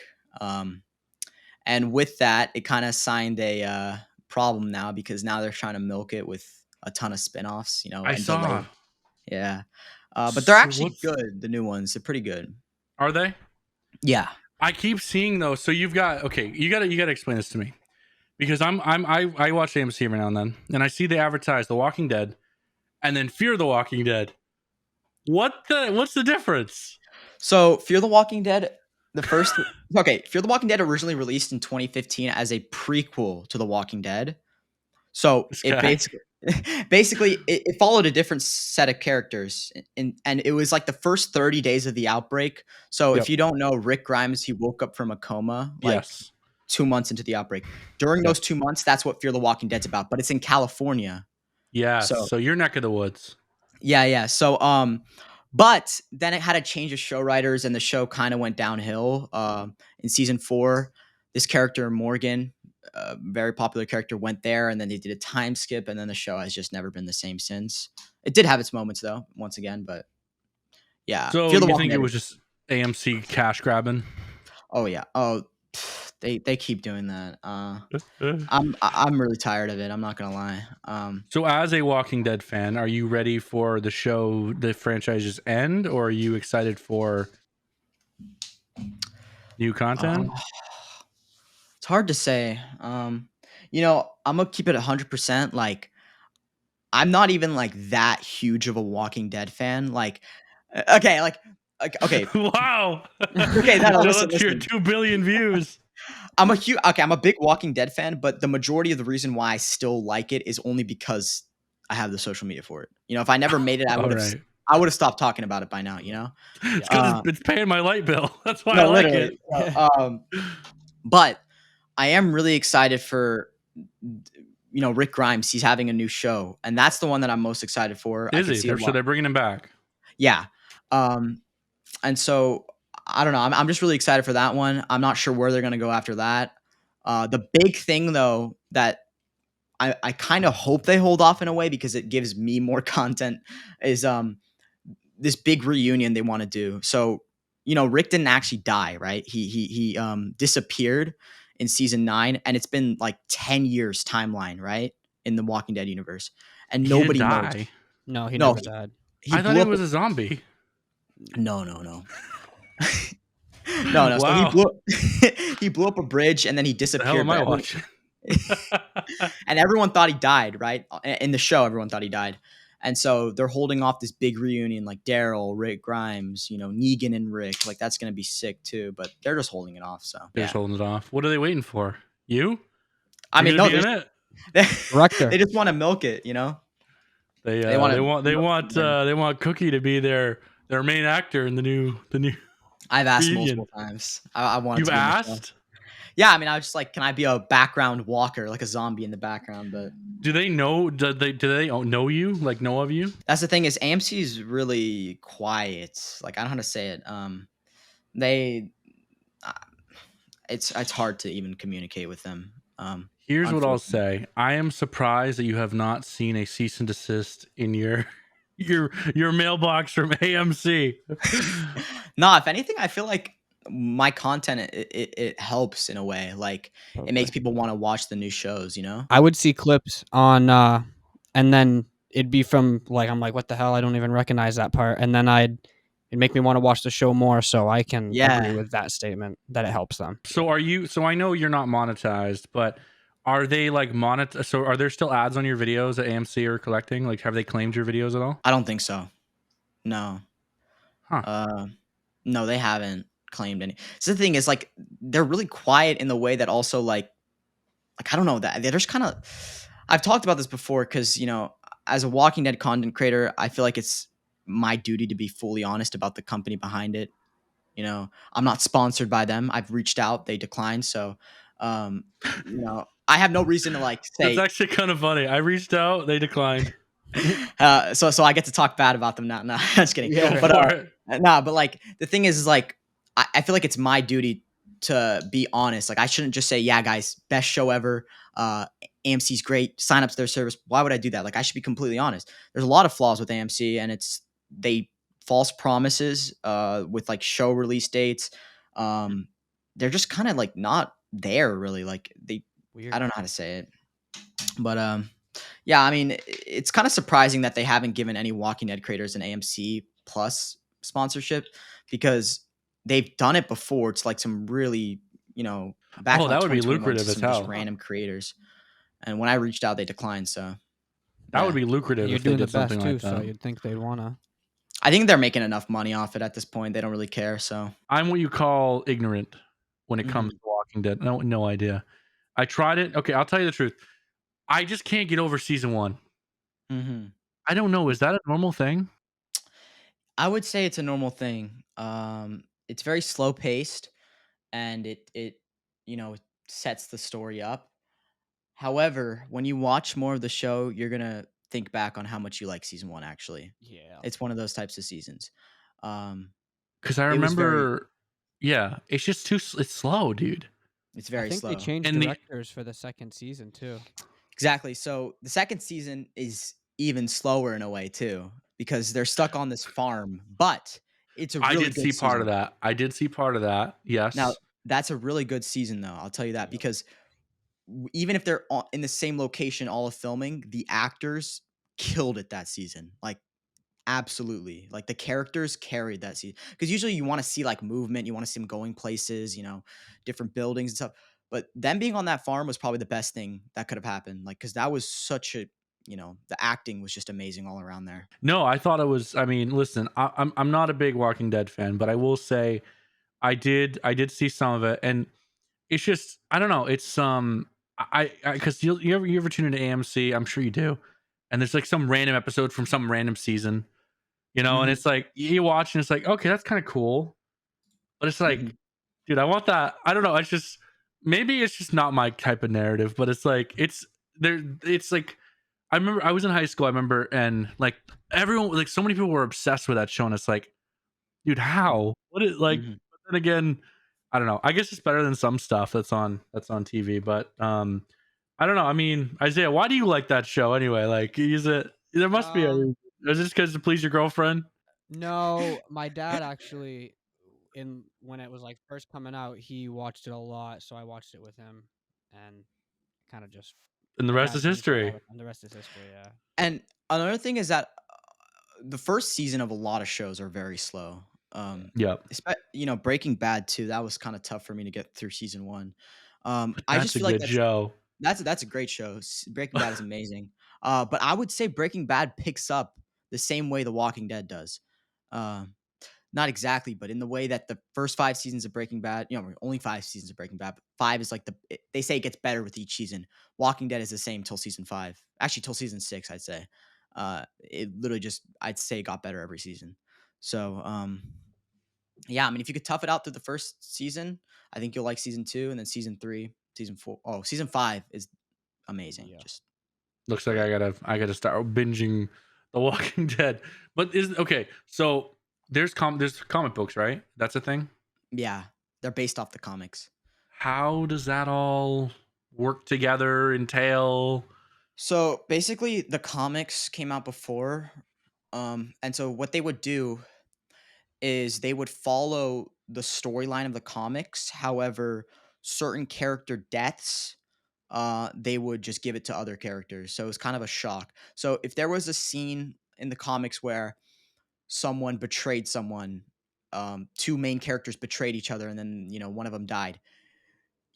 and with that, it kind of signed a problem now because now they're trying to milk it with a ton of spinoffs, I and saw. delay. Yeah, but they're So actually good. The new ones, they're pretty good. Are they? Yeah. I keep seeing those. So you've got You gotta explain this to me because I watch AMC every now and then, and I see they advertise The Walking Dead, and then Fear the Walking Dead. What's the difference? So Fear the Walking Dead, the first Fear the Walking Dead originally released in 2015 as a prequel to The Walking Dead. So This it guy. basically it followed a different set of characters, and it was like the first 30 days of the outbreak. So Yep. if you don't know, Rick Grimes, he woke up from a coma like Yes. 2 months into the outbreak. During Yep. those 2 months, that's what Fear the Walking Dead's about, but it's in California. Yes. So So your neck of the woods. yeah. So but then it had a change of show writers and the show kind of went downhill. In season 4, this character Morgan, a very popular character went there, and then they did a time skip, and then the show has just never been the same since. It did have its moments though, once again, but yeah, So Fear the you Walking think it Dead. was just AMC cash grabbing? Oh yeah. Oh, they keep doing that. I'm really tired of it. I'm not gonna lie. So as a Walking Dead fan, are you ready for the show, the franchise's end, or are you excited for new content? It's hard to say. I'm gonna keep it 100%. Like, I'm not even like that huge of a Walking Dead fan. Like, okay, okay, Wow. okay. No, Shout listen, out to your listen. 2 billion views. I'm a big Walking Dead fan, but the majority of the reason why I still like it is only because I have the social media for it. If I never made it, All right. I would have stopped talking about it by now. It's because it's paying my light bill. That's why I No, like literally. it. But I am really excited for Rick Grimes. He's having a new show, and that's the one that I'm most excited for. I Is can he? see a So lot. they're bringing him back. Yeah. And so I don't know. I'm just really excited for that one. I'm not sure where they're gonna go after that. The big thing though that I kind of hope they hold off in a way because it gives me more content is this big reunion they want to do. So, Rick didn't actually die, right? He disappeared in season 9, and it's been like 10 years timeline, right? In the Walking Dead universe. And He didn't nobody knows. No, die. he No, never died. he I thought blew he up. was a zombie. No. No. So Wow. he blew up a bridge and then he The hell disappeared. am I watching? And everyone thought he died, right? In the show, everyone thought he died. And so they're holding off this big reunion, like Daryl, Rick Grimes, Negan and Rick. Like, that's going to be sick too, but they're just holding it off. So, They're yeah. just holding it off. What are they waiting for? You? I mean, You're no, gonna be in it? Director. they just want to milk it, They want Cookie to be their main actor in the new I've asked reunion. multiple times. I wanted You've to be in the show. asked? Yeah, I mean, I was just like, can I be a background walker, like a zombie in the background? But Do they know? Do they know you? Like know of you? that's the thing is AMC is really quiet. Like, I don't know how to say it. They, it's hard to even communicate with them. Here's what I'll Unfortunately. say. I am surprised that you have not seen a cease and desist in your your mailbox from AMC. No, if anything, I feel like my content it helps in a way. Like, it makes people want to watch the new shows. I would see clips on, and then it'd be from like I'm like, what the hell? I don't even recognize that part, and then it'd make me want to watch the show more. So I can Yeah. agree with that statement that it helps them. So are you? So I know you're not monetized, but are they like So are there still ads on your videos that AMC are collecting? Like, have they claimed your videos at all? I don't think so. No. Huh. No, they haven't claimed any. So the thing is, like, they're really quiet in the way that also like I don't know that they're just kind of. I've talked about this before because as a Walking Dead content creator, I feel like it's my duty to be fully honest about the company behind it. I'm not sponsored by them. I've reached out, they declined. So, I have no reason to like say. That's actually kind of funny. I reached out, they declined. So I get to talk bad about them now. No, just kidding. Yeah. But but like the thing is like I feel like it's my duty to be honest. Like, I shouldn't just say, yeah, guys, best show ever. AMC's great. Sign up to their service. Why would I do that? Like, I should be completely honest. There's a lot of flaws with AMC, and they false promises with like show release dates. They're just kind of like not there really. Like Weird. I don't know how to say it, but yeah, I mean, it's kind of surprising that they haven't given any Walking Dead creators an AMC Plus sponsorship because they've done it before. It's like some really, back in like that would be 2021 lucrative to as some just hell. random creators. And when I reached out, they declined. So That would be lucrative You're if they doing the did best something too, like so that. you'd think they'd wanna. I think they're making enough money off it at this point. They don't really care. So I'm what you call ignorant when it comes to Walking Dead. No idea. I tried it. Okay, I'll tell you the truth. I just can't get over season 1. I don't know. Is that a normal thing? I would say it's a normal thing. It's very slow paced, and it sets the story up. However, when you watch more of the show, you're gonna think back on how much you like season 1. Actually, Yeah. it's one of those types of seasons. Because I It was very. remember, yeah, it's just it's slow, dude. It's I very think they slow. changed And the directors for the second season too. Exactly. So the second season is even slower in a way too, because they're stuck on this farm, but it's a I really did see good part of season. that. I did see part of that. Now, Yes. that's a really good season though, I'll tell you that, Yep. because even if they're in the same location all of filming, the actors killed it that season. Like absolutely. Like the characters carried that season. Because usually you want to see like movement, you want to see them going places, different buildings and stuff. But them being on that farm was probably the best thing that could have happened. Like, because that was such a, the acting was just amazing all around there. No, I thought it was. I mean, listen, I'm not a big Walking Dead fan, but I will say I did see some of it, and it's just I don't know. It's I because you ever tune into AMC? I'm sure you do, and there's like some random episode from some random season, and Hmm. it's like you watch and it's like okay, that's kind of cool, but it's like, Hmm. dude, I want that. I don't know. It's just maybe it's just not my type of narrative, but it's like it's there. It's like I remember I was in high school. I remember and like everyone, like so many people were obsessed with that show, and it's like, dude, how? What is like? Hmm. But then again, I don't know. I guess it's better than some stuff that's on TV, but I don't know. I mean, Isaiah, why do you like that show anyway? Like, is it? There must be a Um, reason. Is it just because to please your girlfriend? no, my dad actually, in when it was like first coming out, he watched it a lot, so I watched it with him, and kind of just And the my rest dad is binged it all history. the time. The rest is history. Yeah. And another thing is that the first season of a lot of shows are very slow. Yeah. Yep. Breaking Bad too. That was kind of tough for me to get through season one. But I just that's a feel like good show. that's a great show. Breaking Bad is amazing. But I would say Breaking Bad picks up the same way The Walking Dead does. Um, Not exactly, but in the way that the first 5 seasons of Breaking Bad, only 5 seasons of Breaking Bad, but five is like they say it gets better with each season. Walking Dead is the same till season five, actually till season six, I'd say. It literally just, I'd say, got better every season. So, yeah, I mean, if you could tough it out through the first season, I think you'll like season two, and then season three, season four. Oh, season five is amazing, Yeah. just Looks like great. I gotta start binging The Walking Dead. But is okay. So there's comic books, right? That's a thing. Yeah, they're based off the comics. How does that all work together? Entail? So basically, the comics came out before, and so what they would do is they would follow the storyline of the comics. However, certain character deaths, they would just give it to other characters. So it was kind of a shock. So if there was a scene in the comics where someone betrayed someone, two main characters betrayed each other, and then one of them died,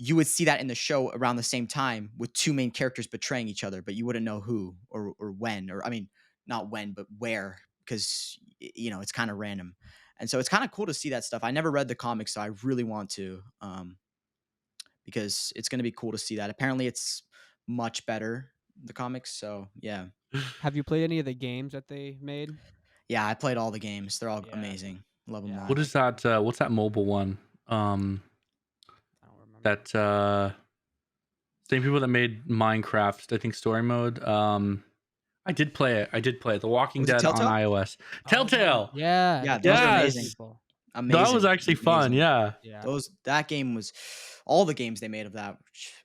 you would see that in the show around the same time with two main characters betraying each other, but you wouldn't know who or when, or I mean, not when, but where, because it's kind of random. And so it's kind of cool to see that stuff. I never read the comics, so I really want to, because it's going to be cool to see that. Apparently, it's much better, the comics. So yeah, Have you played any of the games that they made? yeah, I played all the games. They're all Yeah. amazing. Love them Yeah, I all. What is like them. that? What's that mobile one? I don't remember. That same people that made Minecraft. I think story mode. I did play it. The Walking Was it Dead on Telltale? iOS. Oh, Telltale. yeah, Yeah, the those are Telltale amazing. Yes. people. That was Amazing, actually fun. amazing. Yeah. Yeah. That game was, all the games they made of that,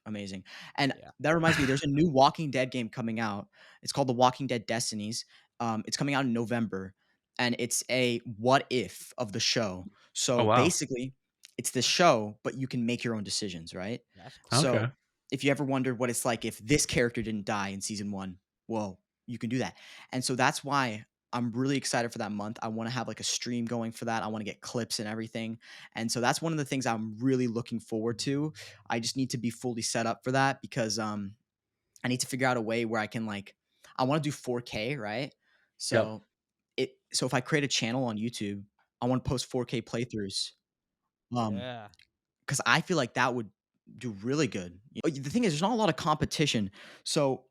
amazing. And Yeah. that reminds me, there's a new Walking Dead game coming out. It's called The Walking Dead Destinies. It's coming out in November, and it's a what if of the show. Oh So wow. basically, it's the show, but you can make your own decisions, right? That's cool. Okay. So if you ever wondered what it's like if this character didn't die in season one, well, you can do that. And so that's why I'm really excited for that month. I want to have like a stream going for that. I want to get clips and everything. And so that's one of the things I'm really looking forward to. I just need to be fully set up for that, because I need to figure out a way where I can, like, I want to do 4K, right? Yep. So if I create a channel on YouTube, I want to post 4K playthroughs. Yeah. Because I feel like that would do really good. The thing is, there's not a lot of competition. So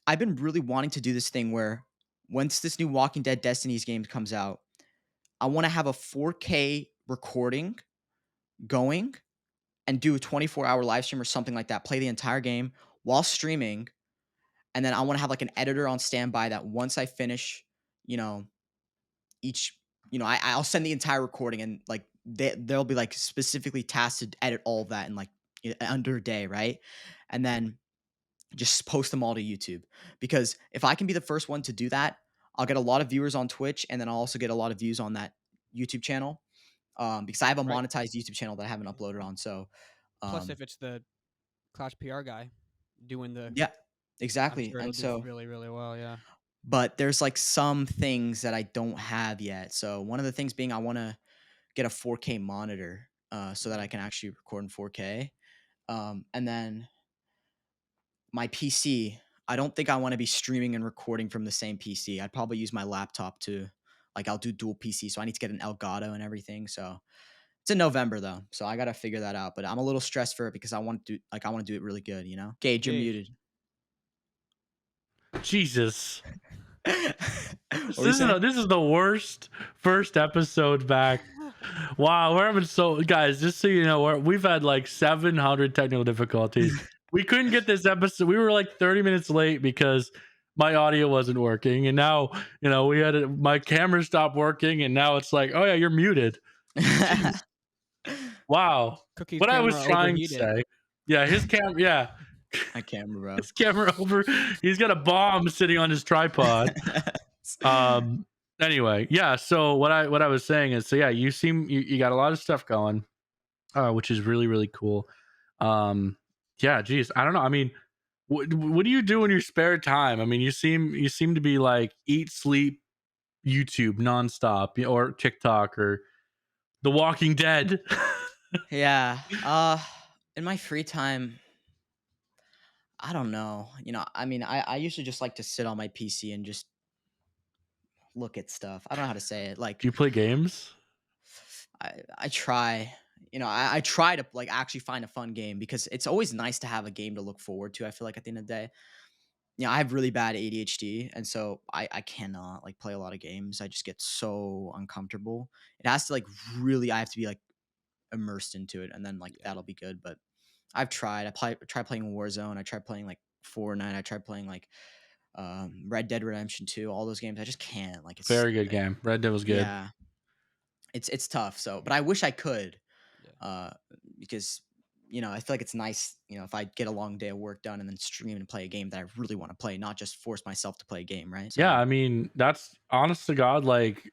I've been really wanting to do this thing where once this new Walking Dead Destinies game comes out, I want to have a 4K recording going and do a 24-hour live stream or something like that. Play the entire game while streaming, and then I want to have like an editor on standby that once I finish, you know, each, I'll send the entire recording, and like they'll be like specifically tasked to edit all of that and like under a day, right? And then just post them all to YouTube. Because if I can be the first one to do that, I'll get a lot of viewers on Twitch, and then I'll also get a lot of views on that YouTube channel. Because I have a Right. monetized YouTube channel that I haven't uploaded on. So, Plus, if it's the ClashPR guy doing the, yeah, I'm exactly. sure it'll And do so, really, really well. Yeah. but there's like some things that I don't have yet. So one of the things being I want to get a 4K monitor so that I can actually record in 4K. And then my PC, I don't think I want to be streaming and recording from the same PC. I'd probably use my laptop to, like, I'll do dual PC. So I need to get an Elgato and everything. So it's in November though. So I got to figure that out. But I'm a little stressed for it because I want to do, like, I want to do it really good, you know? Gage, you're Gage. muted. Jesus. What were you saying? This is the worst first episode back. Wow, we're having guys, just so you know, we've had like 700 technical difficulties. We couldn't get this episode. We were like 30 minutes late because my audio wasn't working, and now we had my camera stopped working, and now it's like, oh yeah, you're muted. Jeez. Wow. Cookie's What I was camera trying to overheated. say. Yeah, his camera. Yeah, My camera, bro. his camera over. He's got a bomb sitting on his tripod. Anyway, yeah, so what I was saying is, so yeah, you got a lot of stuff going, which is really, really cool. Yeah, geez, I don't know, I mean, what do you do in your spare time? I mean, you seem to be like eat, sleep, YouTube nonstop, or TikTok, or The Walking Dead. Yeah. In my free time, I don't know. I mean, I usually just like to sit on my PC and just look at stuff. I don't know how to say it. Like, Do you play games? I try. I try to, like, actually find a fun game because it's always nice to have a game to look forward to. I feel like at the end of the day, I have really bad ADHD, and so I cannot, like, play a lot of games. I just get so uncomfortable. It has to, like, really, I have to be, like, immersed into it, and then, like, that'll be good. But I've tried. Tried playing Warzone. I tried playing, like, Fortnite. I tried playing, like, Red Dead Redemption 2. All those games, I just can't. Like, it's Very good game. Red Dead was good. yeah, it's tough. So, but I wish I could, Yeah. because I feel like it's nice, if I get a long day of work done and then stream and play a game that I really want to play, not just force myself to play a game, right? So, Yeah, I mean, that's honest to God, like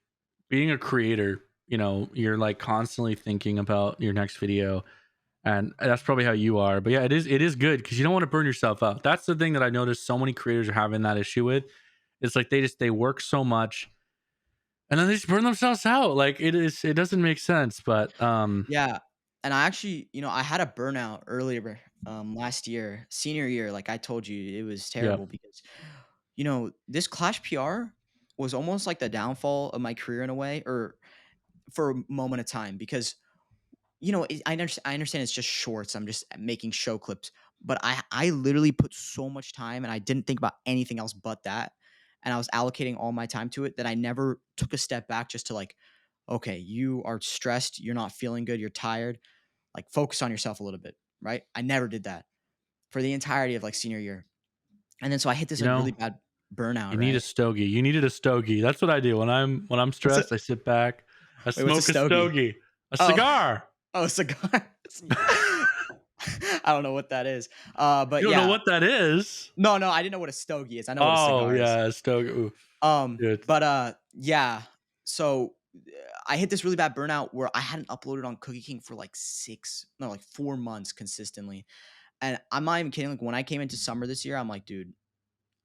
being a creator, you're like constantly thinking about your next video, and that's probably how you are. But yeah, it is good because you don't want to burn yourself out. That's the thing that I noticed so many creators are having that issue with. It's like they work so much and then they just burn themselves out. Like it doesn't make sense. But yeah. And I actually, I had a burnout earlier, last year, senior year. Like I told you, it was yeah, terrible because, this ClashPR was almost like the downfall of my career in a way, or for a moment of time, because I understand it's just shorts. I'm just making show clips, but I literally put so much time and I didn't think about anything else but that, and I was allocating all my time to it that I never took a step back just to, like, okay, you are stressed, you're not feeling good, you're tired, like, focus on yourself a little bit, right? I never did that for the entirety of, like, senior year, and then so I hit this, you like, know, really bad burnout, you need a right? stogie. You needed a stogie. That's what I do when I'm What's it? stressed. I sit back, I Wait, what's a smoke a stogie? stogie, a Oh, cigar. oh, cigar. I don't know what that is. But You don't know yeah. what that is? No, I didn't know what a stogie is. I know what a Oh cigar is. yeah, stogie. Ooh, dude. But yeah. So I hit this really bad burnout where I hadn't uploaded on CookieKing for like 4 months consistently. And I'm not even kidding. Like, when I came into summer this year, I'm like, dude,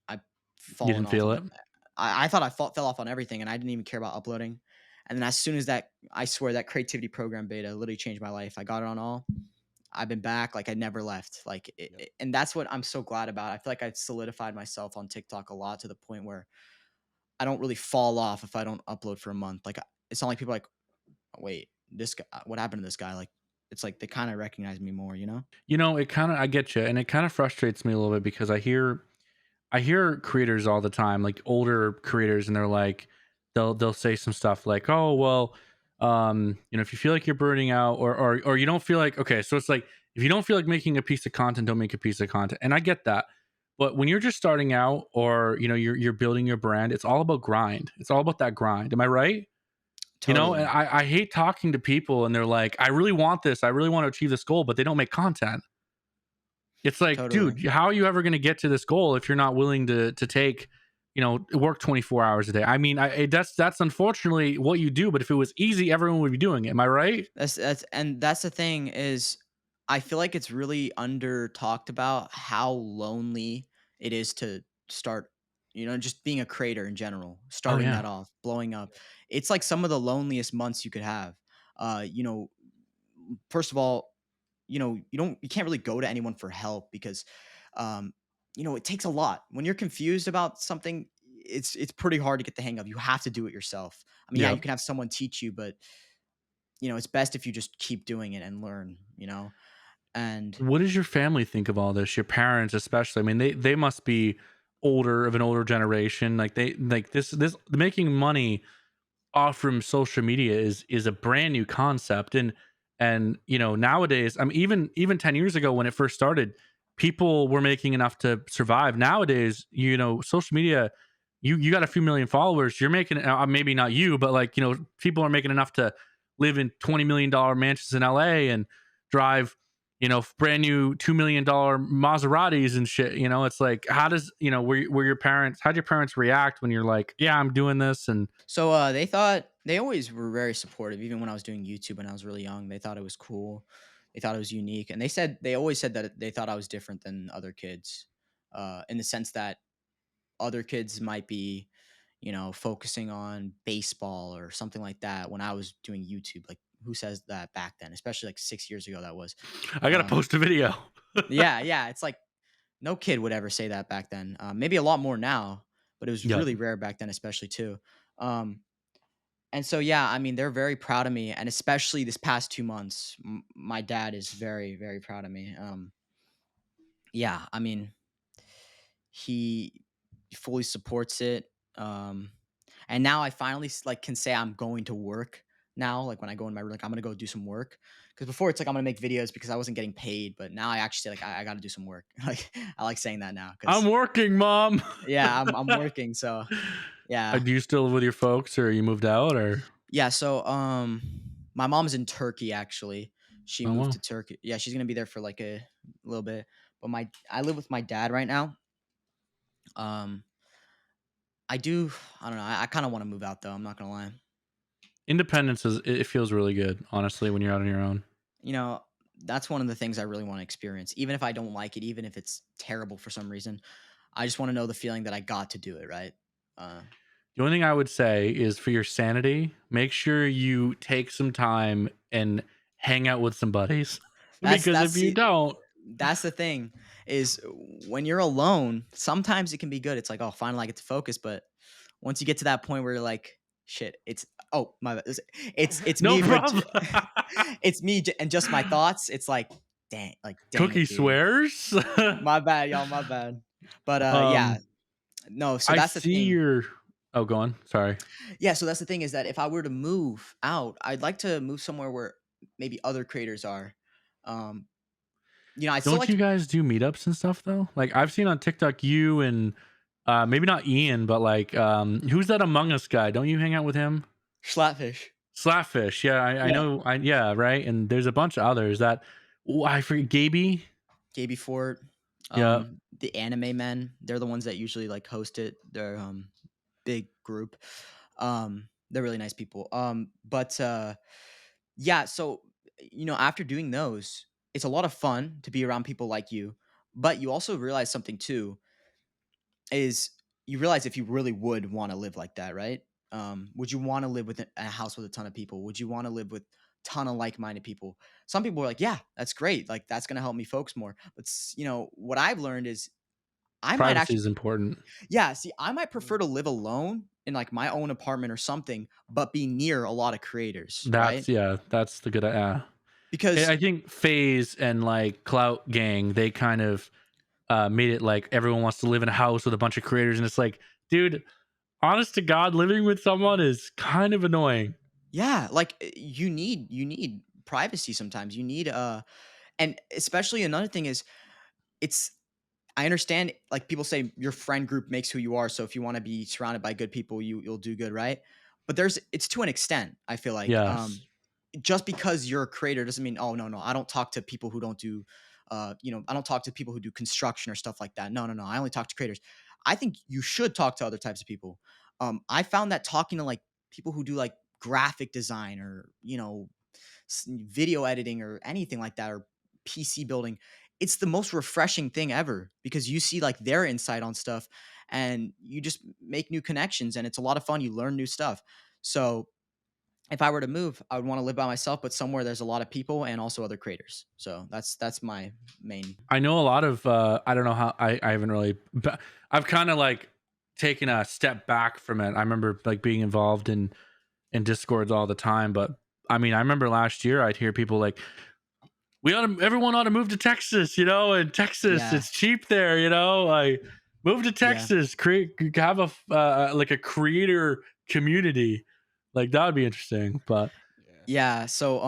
I've You fallen didn't off feel on. it? I thought I fell off on everything, and I didn't even care about uploading. And then as soon as that, I swear that creativity program beta literally changed my life. I got it on all. I've been back, like I never left. Like, and that's what I'm so glad about. I feel like I've solidified myself on TikTok a lot, to the point where I don't really fall off if I don't upload for a month. Like, it's not like people are like, wait, this guy, what happened to this guy? Like, it's like they kind of recognize me more, you know? I get you, and it kind of frustrates me a little bit because I hear creators all the time, like older creators, and they're like, they'll say some stuff like, "Oh, well, if you feel like you're burning out, or you don't feel like, okay, so it's like if you don't feel like making a piece of content, don't make a piece of content." And I get that, but when you're just starting out, or you're building your brand, it's all about grind. It's all about that grind. Am I right? Totally. And I hate talking to people, and they're like, "I really want this. I really want to achieve this goal," but they don't make content. It's like, Totally. dude, how are you ever going to get to this goal if you're not willing to take, work 24 hours a day? I mean, that's unfortunately what you do. But if it was easy, everyone would be doing it. Am I right? That's the thing is, I feel like it's really under talked about how lonely it is to start, just being a creator in general, Oh starting yeah, that off, blowing up. It's like some of the loneliest months you could have. Uh, you know, First of all, you can't really go to anyone for help because um, it takes a lot. When you're confused about something, it's pretty hard to get the hang of. You have to do it yourself. I mean, yeah, you yep. can have someone teach you, but it's best if you just keep doing it and learn. And What does your family think of all this? Your parents, especially. I mean, they must be of an older generation. Like they like this making money off from social media is a brand new concept. And nowadays, I mean, even 10 years ago when it first started, people were making enough to survive. Nowadays, social media, you got a few million followers, you're making, maybe not you, but like, people are making enough to live in $20 million mansions in LA and drive, brand new $2 million Maseratis and shit. It's like, how does, were your parents, how'd your parents react when you're like, yeah, I'm doing this? And so they always were very supportive, even when I was doing YouTube when I was really young. They thought it was cool. They thought it was unique. And they always said that they thought I was different than other kids, in the sense that other kids might be, focusing on baseball or something like that when I was doing YouTube. Like, who says that back then? Especially like 6 years ago, that was. I gotta Um, post a video. yeah, yeah. It's like no kid would ever say that back then. Maybe a lot more now, but it was Yep. really rare back then, especially too. Um, and so, yeah, I mean, they're very proud of me, and especially this past 2 months, my dad is very, very proud of me. Yeah, I mean, he fully supports it. Um, and now I finally like can say I'm going to work now. Like when I go in my room, like I'm gonna go do some work. Because before it's like I'm gonna make videos because I wasn't getting paid, but now I actually say like I got to do some work. Like I like saying that now I'm because working, mom. yeah, I'm working. So yeah, Do you still live with your folks, or you moved out, or? yeah. So my mom's in Turkey actually. She Oh moved well. to Turkey. Yeah, she's gonna be there for like a little bit. But I live with my dad right now. Um, I do. I don't know. I kind of want to move out though. I'm not gonna lie. Independence it feels really good, honestly, when you're out on your own. You know, that's one of the things I really want to experience. Even if I don't like it, even if it's terrible for some reason, I just want to know the feeling that I got to do it. Right. Uh, The only thing I would say is for your sanity, make sure you take some time and hang out with some buddies. Because that's if you see, don't, that's the thing is when you're alone, sometimes it can be good. It's like, oh, finally I get to focus. But once you get to that point where you're like, shit, it's oh my, it's no me, but problem. it's me and just my thoughts. It's like dang Cookie it, dude. swears. My bad, y'all, my bad. But yeah, um, no. So I that's the see thing. your. Oh, go on. Sorry. Yeah, so that's the thing is that if I were to move out, I'd like to move somewhere where maybe other creators are. Um, I'd still Don't like you to guys do meetups and stuff though? Like I've seen on TikTok you and maybe not Ian, but like who's that Among Us guy? Don't you hang out with him? Slapfish. Slapfish. Yeah, I Yeah. know. Yeah, right. And there's a bunch of others that I forget. Gaby. Gaby Fort. Yeah. The anime men. They're the ones that usually like host it. They're big group. They're really nice people. But yeah, so after doing those, it's a lot of fun to be around people like you. But you also realize something too is you realize if you really would want to live like that, right? Would you want to live with a house with a ton of people? Would you want to live with ton of like-minded people? Some people are like, yeah, that's great. Like that's gonna help me focus more. But what I've learned is I might Privacy actually, is important. yeah, see, I might prefer to live alone in like my own apartment or something, but be near a lot of creators, right? That's the good. Because I think Phase and like Clout Gang, they kind of made it like everyone wants to live in a house with a bunch of creators, and it's like, dude, honest to God, living with someone is kind of annoying. yeah, like you need privacy sometimes. You need and especially another thing is it's I understand like people say your friend group makes who you are. So if you want to be surrounded by good people, you'll do good, right? But it's to an extent, I feel like. Yes. Just because you're a creator doesn't mean, oh no, I don't talk to people who don't do I don't talk to people who do construction or stuff like that. No, no, no. I only talk to creators. I think you should talk to other types of people. I found that talking to like people who do like graphic design or video editing or anything like that, or PC building, it's the most refreshing thing ever because you see like their insight on stuff and you just make new connections and it's a lot of fun. You learn new stuff. So if I were to move, I would want to live by myself, but somewhere there's a lot of people and also other creators. So that's my main. I know a lot of I don't know how I haven't really but I've kind of like taken a step back from it. I remember like being involved in discords all the time, but I mean I remember last year I'd hear people like everyone ought to move to Texas, in Texas Yeah. it's cheap there, like move to Yeah. Texas, have a like a creator community. Like that would be interesting. But Yeah. So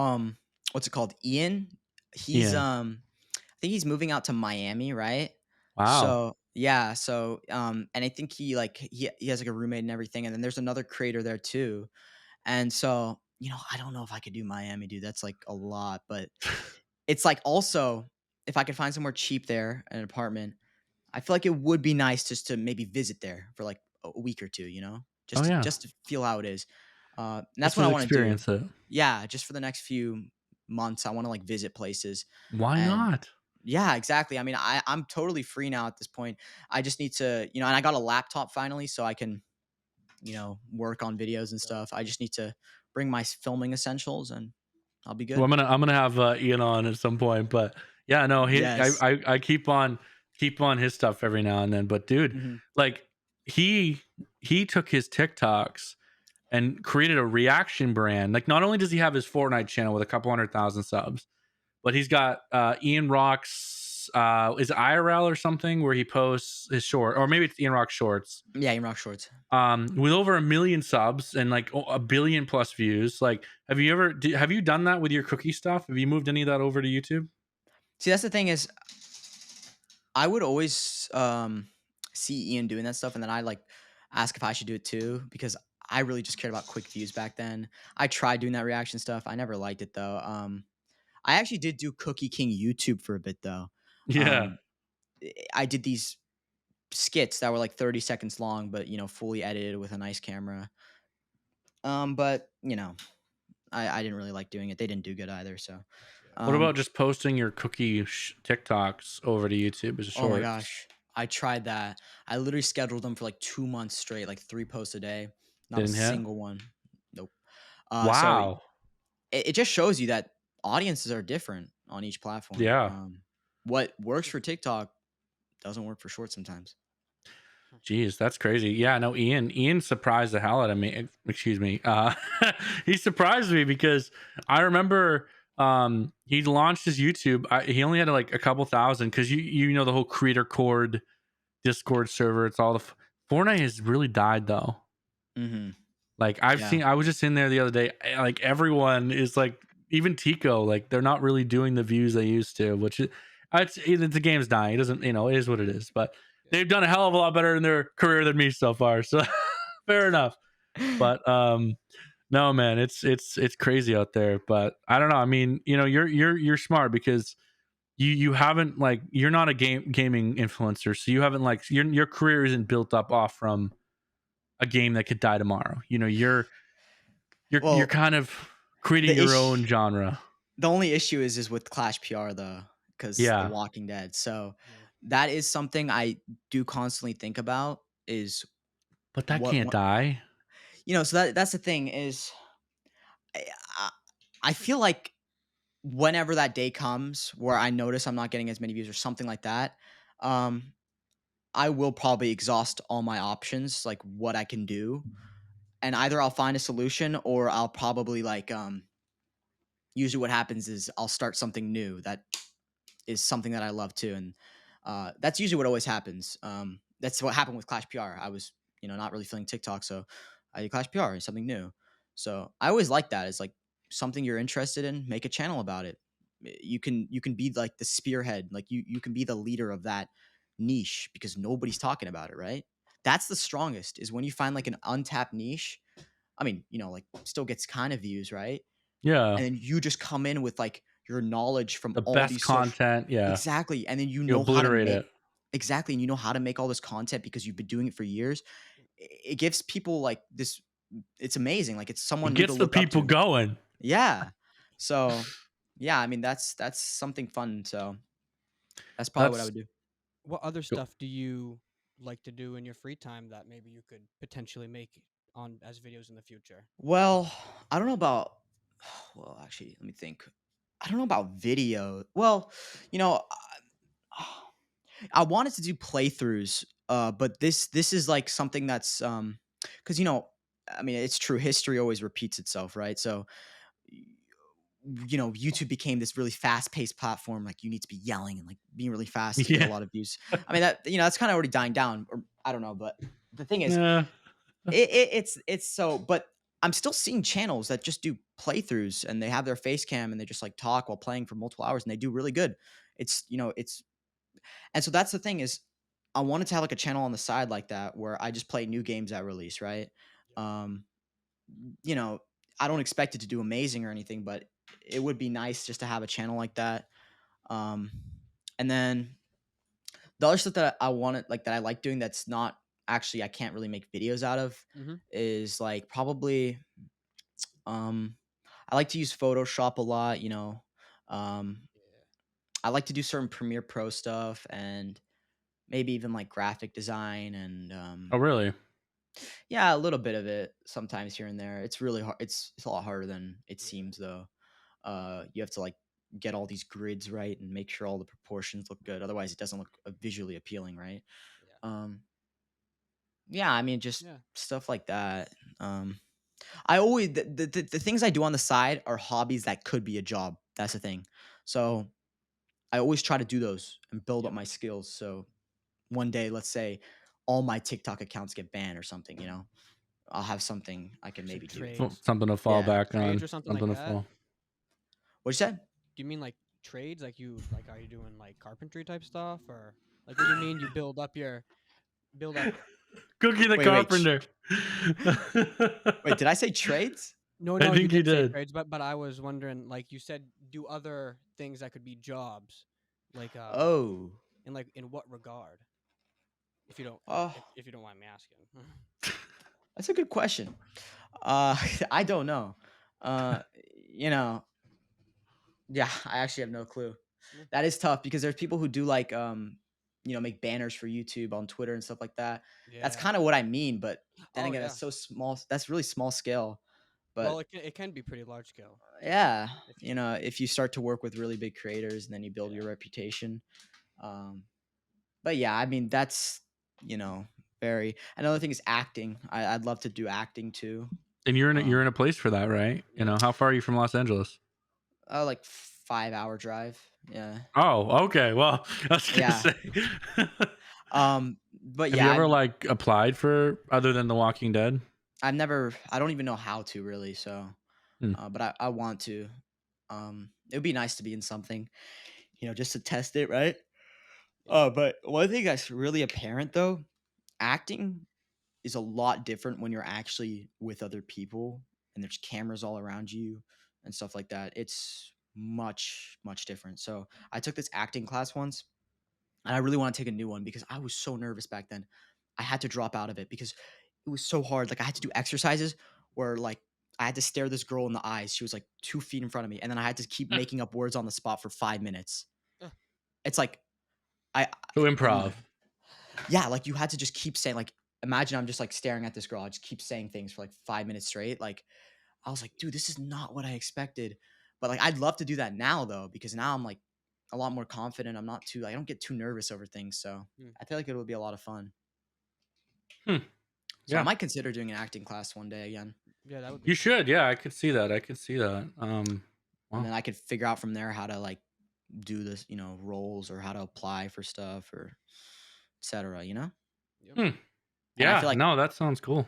what's it called? Ian. He's Ian, I think he's moving out to Miami, right? wow. So yeah, so and I think he has like a roommate and everything, and then there's another creator there too. And so, I don't know if I could do Miami, dude. That's like a lot, but it's like also if I could find somewhere cheap there, an apartment, I feel like it would be nice just to maybe visit there for like a week or two, Oh yeah, just to feel how it is. And that's just what to I want to do. experience it. Yeah, just for the next few months, I want to like visit places. Why And not? yeah, exactly. I mean, I'm totally free now at this point. I just need to, and I got a laptop finally, so I can, work on videos and stuff. I just need to bring my filming essentials, and I'll be Well, good. I'm gonna have Ian on at some point, but yeah, no, Yes. I keep on his stuff every now and then. But dude, Hmm. like he took his TikToks and created a reaction brand. Like, not only does he have his Fortnite channel with a couple 100,000 subs, but he's got Ian Rock's is it IRL or something where he posts his short, or maybe it's Ian Rock Shorts, Yeah, you rock shorts. with over 1 million subs and like a billion plus views. Like, have you done that with your cookie stuff? Have you moved any of that over to YouTube? See, that's the thing is, I would always see Ian doing that stuff, and then I like ask if I should do it too because I really just cared about quick views back then. I tried doing that reaction stuff. I never liked it though. I actually did do CookieKing YouTube for a bit though. Yeah. Um, I did these skits that were like 30 seconds long, but fully edited with a nice camera. But I didn't really like doing it. They didn't do good either. So, What about um, just posting your cookie TikToks over to YouTube as oh my shorts? gosh, I tried that. I literally scheduled them for like 2 months straight, like 3 posts a day. Not a Didn't hit. single one. Nope. So Wow. it just shows you that audiences are different on each platform. Yeah. What works for TikTok doesn't work for shorts sometimes. Jeez, that's crazy. Yeah, no, Ian surprised the hell out of me. Excuse me. He surprised me because I remember he launched his YouTube. He only had like a couple thousand because you know the whole creator cord Discord server. It's all Fortnite has really died though. Hmm. Like Yeah. I was just in there the other day. Like everyone is like, even Tico, like they're not really doing the views they used to, which is the game's dying. It doesn't, it is what it is. But they've done a hell of a lot better in their career than me so far. So fair enough. But no, man, it's crazy out there. But I don't know. I mean, you're smart because you haven't like you're not a gaming influencer, so you haven't like your career isn't built up off from a game that could die tomorrow. You're Well, kind of creating the your issue, own genre. the only issue is with ClashPR though, because The Yeah, Walking Dead. So Yeah. that is something I do constantly think about. Is but that can't what die. so that's the thing is, I, I I feel like whenever that day comes where I notice I'm not getting as many views or something like that, um, I will probably exhaust all my options, like what I can do, and either I'll find a solution or I'll probably like usually what happens is I'll start something new that is something that I love too, and that's usually what always happens. That's what happened with Clash PR. I was not really feeling TikTok, so I did Clash PR, something new. So I always like that. It's like something you're interested in, make a channel about it. You can be like the spearhead, like you can be the leader of that niche because nobody's talking about it, right? That's the strongest is when you find like an untapped niche. I mean, like still gets kind of views, right? Yeah, And then you just come in with like your knowledge from The all best these social. content, yeah. Exactly, and then you You know how to obliterate make. it. Exactly, and you know how to make all this content because you've been doing it for years. It gives people like this. It's amazing. Like it's It someone new to gets the look up people to. going. Yeah. So, yeah, I mean that's something fun. So that's probably what I That's would do. What other cool. stuff do you like to do in your free time that maybe you could potentially make on as videos in the future? Well, I don't know about. Well, actually, let me think. I don't know about video. Well, you know, I wanted to do playthroughs, but this is like something that's because I mean, it's true. History always repeats itself, right? So y- YouTube became this really fast-paced platform. Like you need to be yelling and like being really fast to get a Yeah. lot of views. I mean that that's kind of already dying down, or I don't know. But the thing is, Yeah. it's so. But I'm still seeing channels that just do playthroughs and they have their face cam and they just like talk while playing for multiple hours and they do really good. It's and so that's the thing is, I wanted to have like a channel on the side like that where I just play new games at release, right? Yep. Um, you know, I don't expect it to do amazing or anything, but it would be nice just to have a channel like that. Um, and then the other stuff that I wanted, like that I like doing, that's not actually I can't really make videos out of, Mm-hmm. is like probably um, I like to use Photoshop a lot. Yeah. I like to do certain Premiere Pro stuff and maybe even like graphic design and Oh, really? yeah, a little bit of it sometimes here and there. It's really hard. It's a lot harder than it Yeah. seems though. You have to like get all these grids right and make sure all the proportions look good. Otherwise, it doesn't look visually appealing, right? Yeah. Um, yeah, I mean, just Yeah. stuff like that. I always the things I do on the side are hobbies that could be a job. That's the thing. So I always try to do those and build up Yep. my skills. So one day, let's say all my TikTok accounts get banned or something, I'll have something I can It's like maybe do. trades, Something to fall Yeah. back trades on. or something like Something to that. fall. What you said? Do you mean like trades? Like are you doing like carpentry type stuff, or like what do you mean you build up? Cookie the Wait, wait, Carpenter. wait. Did I say trades? No, I no, you think you didn't say did. trades, but I was wondering, like you said, do other things that could be jobs, like Oh, in what regard? If you don't oh, if you don't mind me asking. that's a good question. I don't know. Uh, you know, yeah, I actually have no clue. Yeah. That is tough because there's people who do like make banners for YouTube on Twitter and stuff like that. That's Yeah. kind of what I mean, but then Oh again, yeah. that's so small. That's really small scale. Well, But it can be pretty large scale yeah, if you. if you start to work with really big creators and then you build Yeah. your reputation. Um, but yeah, I mean that's you know very. Another thing is acting. I'd love to do acting too. And you're Um, in a place for that, right? Yeah. How far are you from Los Angeles? like 5 hour drive. Yeah, Oh, okay. Well, I was gonna yeah. say. But Have you yeah, ever like applied for other than The Walking Dead? I've never. I don't even know how to really. So, Hmm. but I want to. It would be nice to be in something, just to test it, right? Yeah. But one thing that's really apparent though, acting is a lot different when you're actually with other people and there's cameras all around you and stuff like that. It's much, much different. So I took this acting class once and I really want to take a new one because I was so nervous back then. I had to drop out of it because it was so hard. Like I had to do exercises where like I had to stare this girl in the eyes. She was like 2 feet in front of me. And then I had to keep making up words on the spot for 5 minutes. Uh, It's like, I, So oh my, improv. yeah, like you had to just keep saying like imagine I'm just like staring at this girl. I just keep saying things for like 5 minutes straight. Like I was like, dude, this is not what I expected. But like I'd love to do that now though, because now I'm like a lot more confident. I'm not too I don't get too nervous over things. So Hmm. I feel like it would be a lot of fun. Hmm. So I Yeah, might consider doing an acting class one day again. Yeah, that would be you cool. should. Yeah, I could see that. I could see that. And Wow. then I could figure out from there how to like do this, roles or how to apply for stuff or etc. Yep. Hmm. And I Yeah. feel like No, that sounds cool.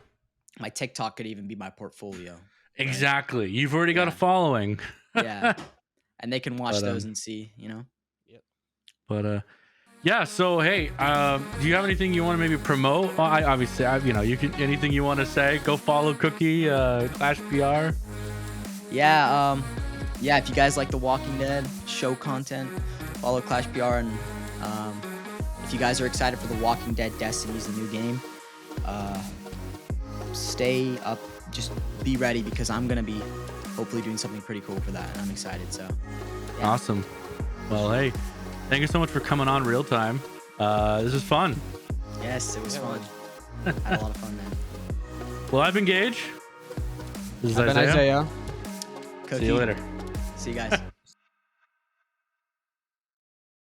my TikTok could even be my portfolio. Right? Exactly. You've already got a Yeah. following. Yeah. And they can watch But, those and see. Yep. But yeah. So hey, do you have anything you want to maybe promote? Well, I obviously, you can anything you want to say. Go follow Cookie ClashPR. Yeah, yeah, if you guys like the Walking Dead show content, follow ClashPR, and if you guys are excited for the Walking Dead Destiny's the new game, stay up, just be ready, because I'm gonna be hopefully doing something pretty cool for that, and I'm excited. So yeah. Awesome. Well, hey, thank you so much for coming on Real Time. This is fun. Yes, it was fun. I had a lot of fun, man. Well, I've been Gage. This is I've been Isaiah. Isaiah. See you later. See you guys.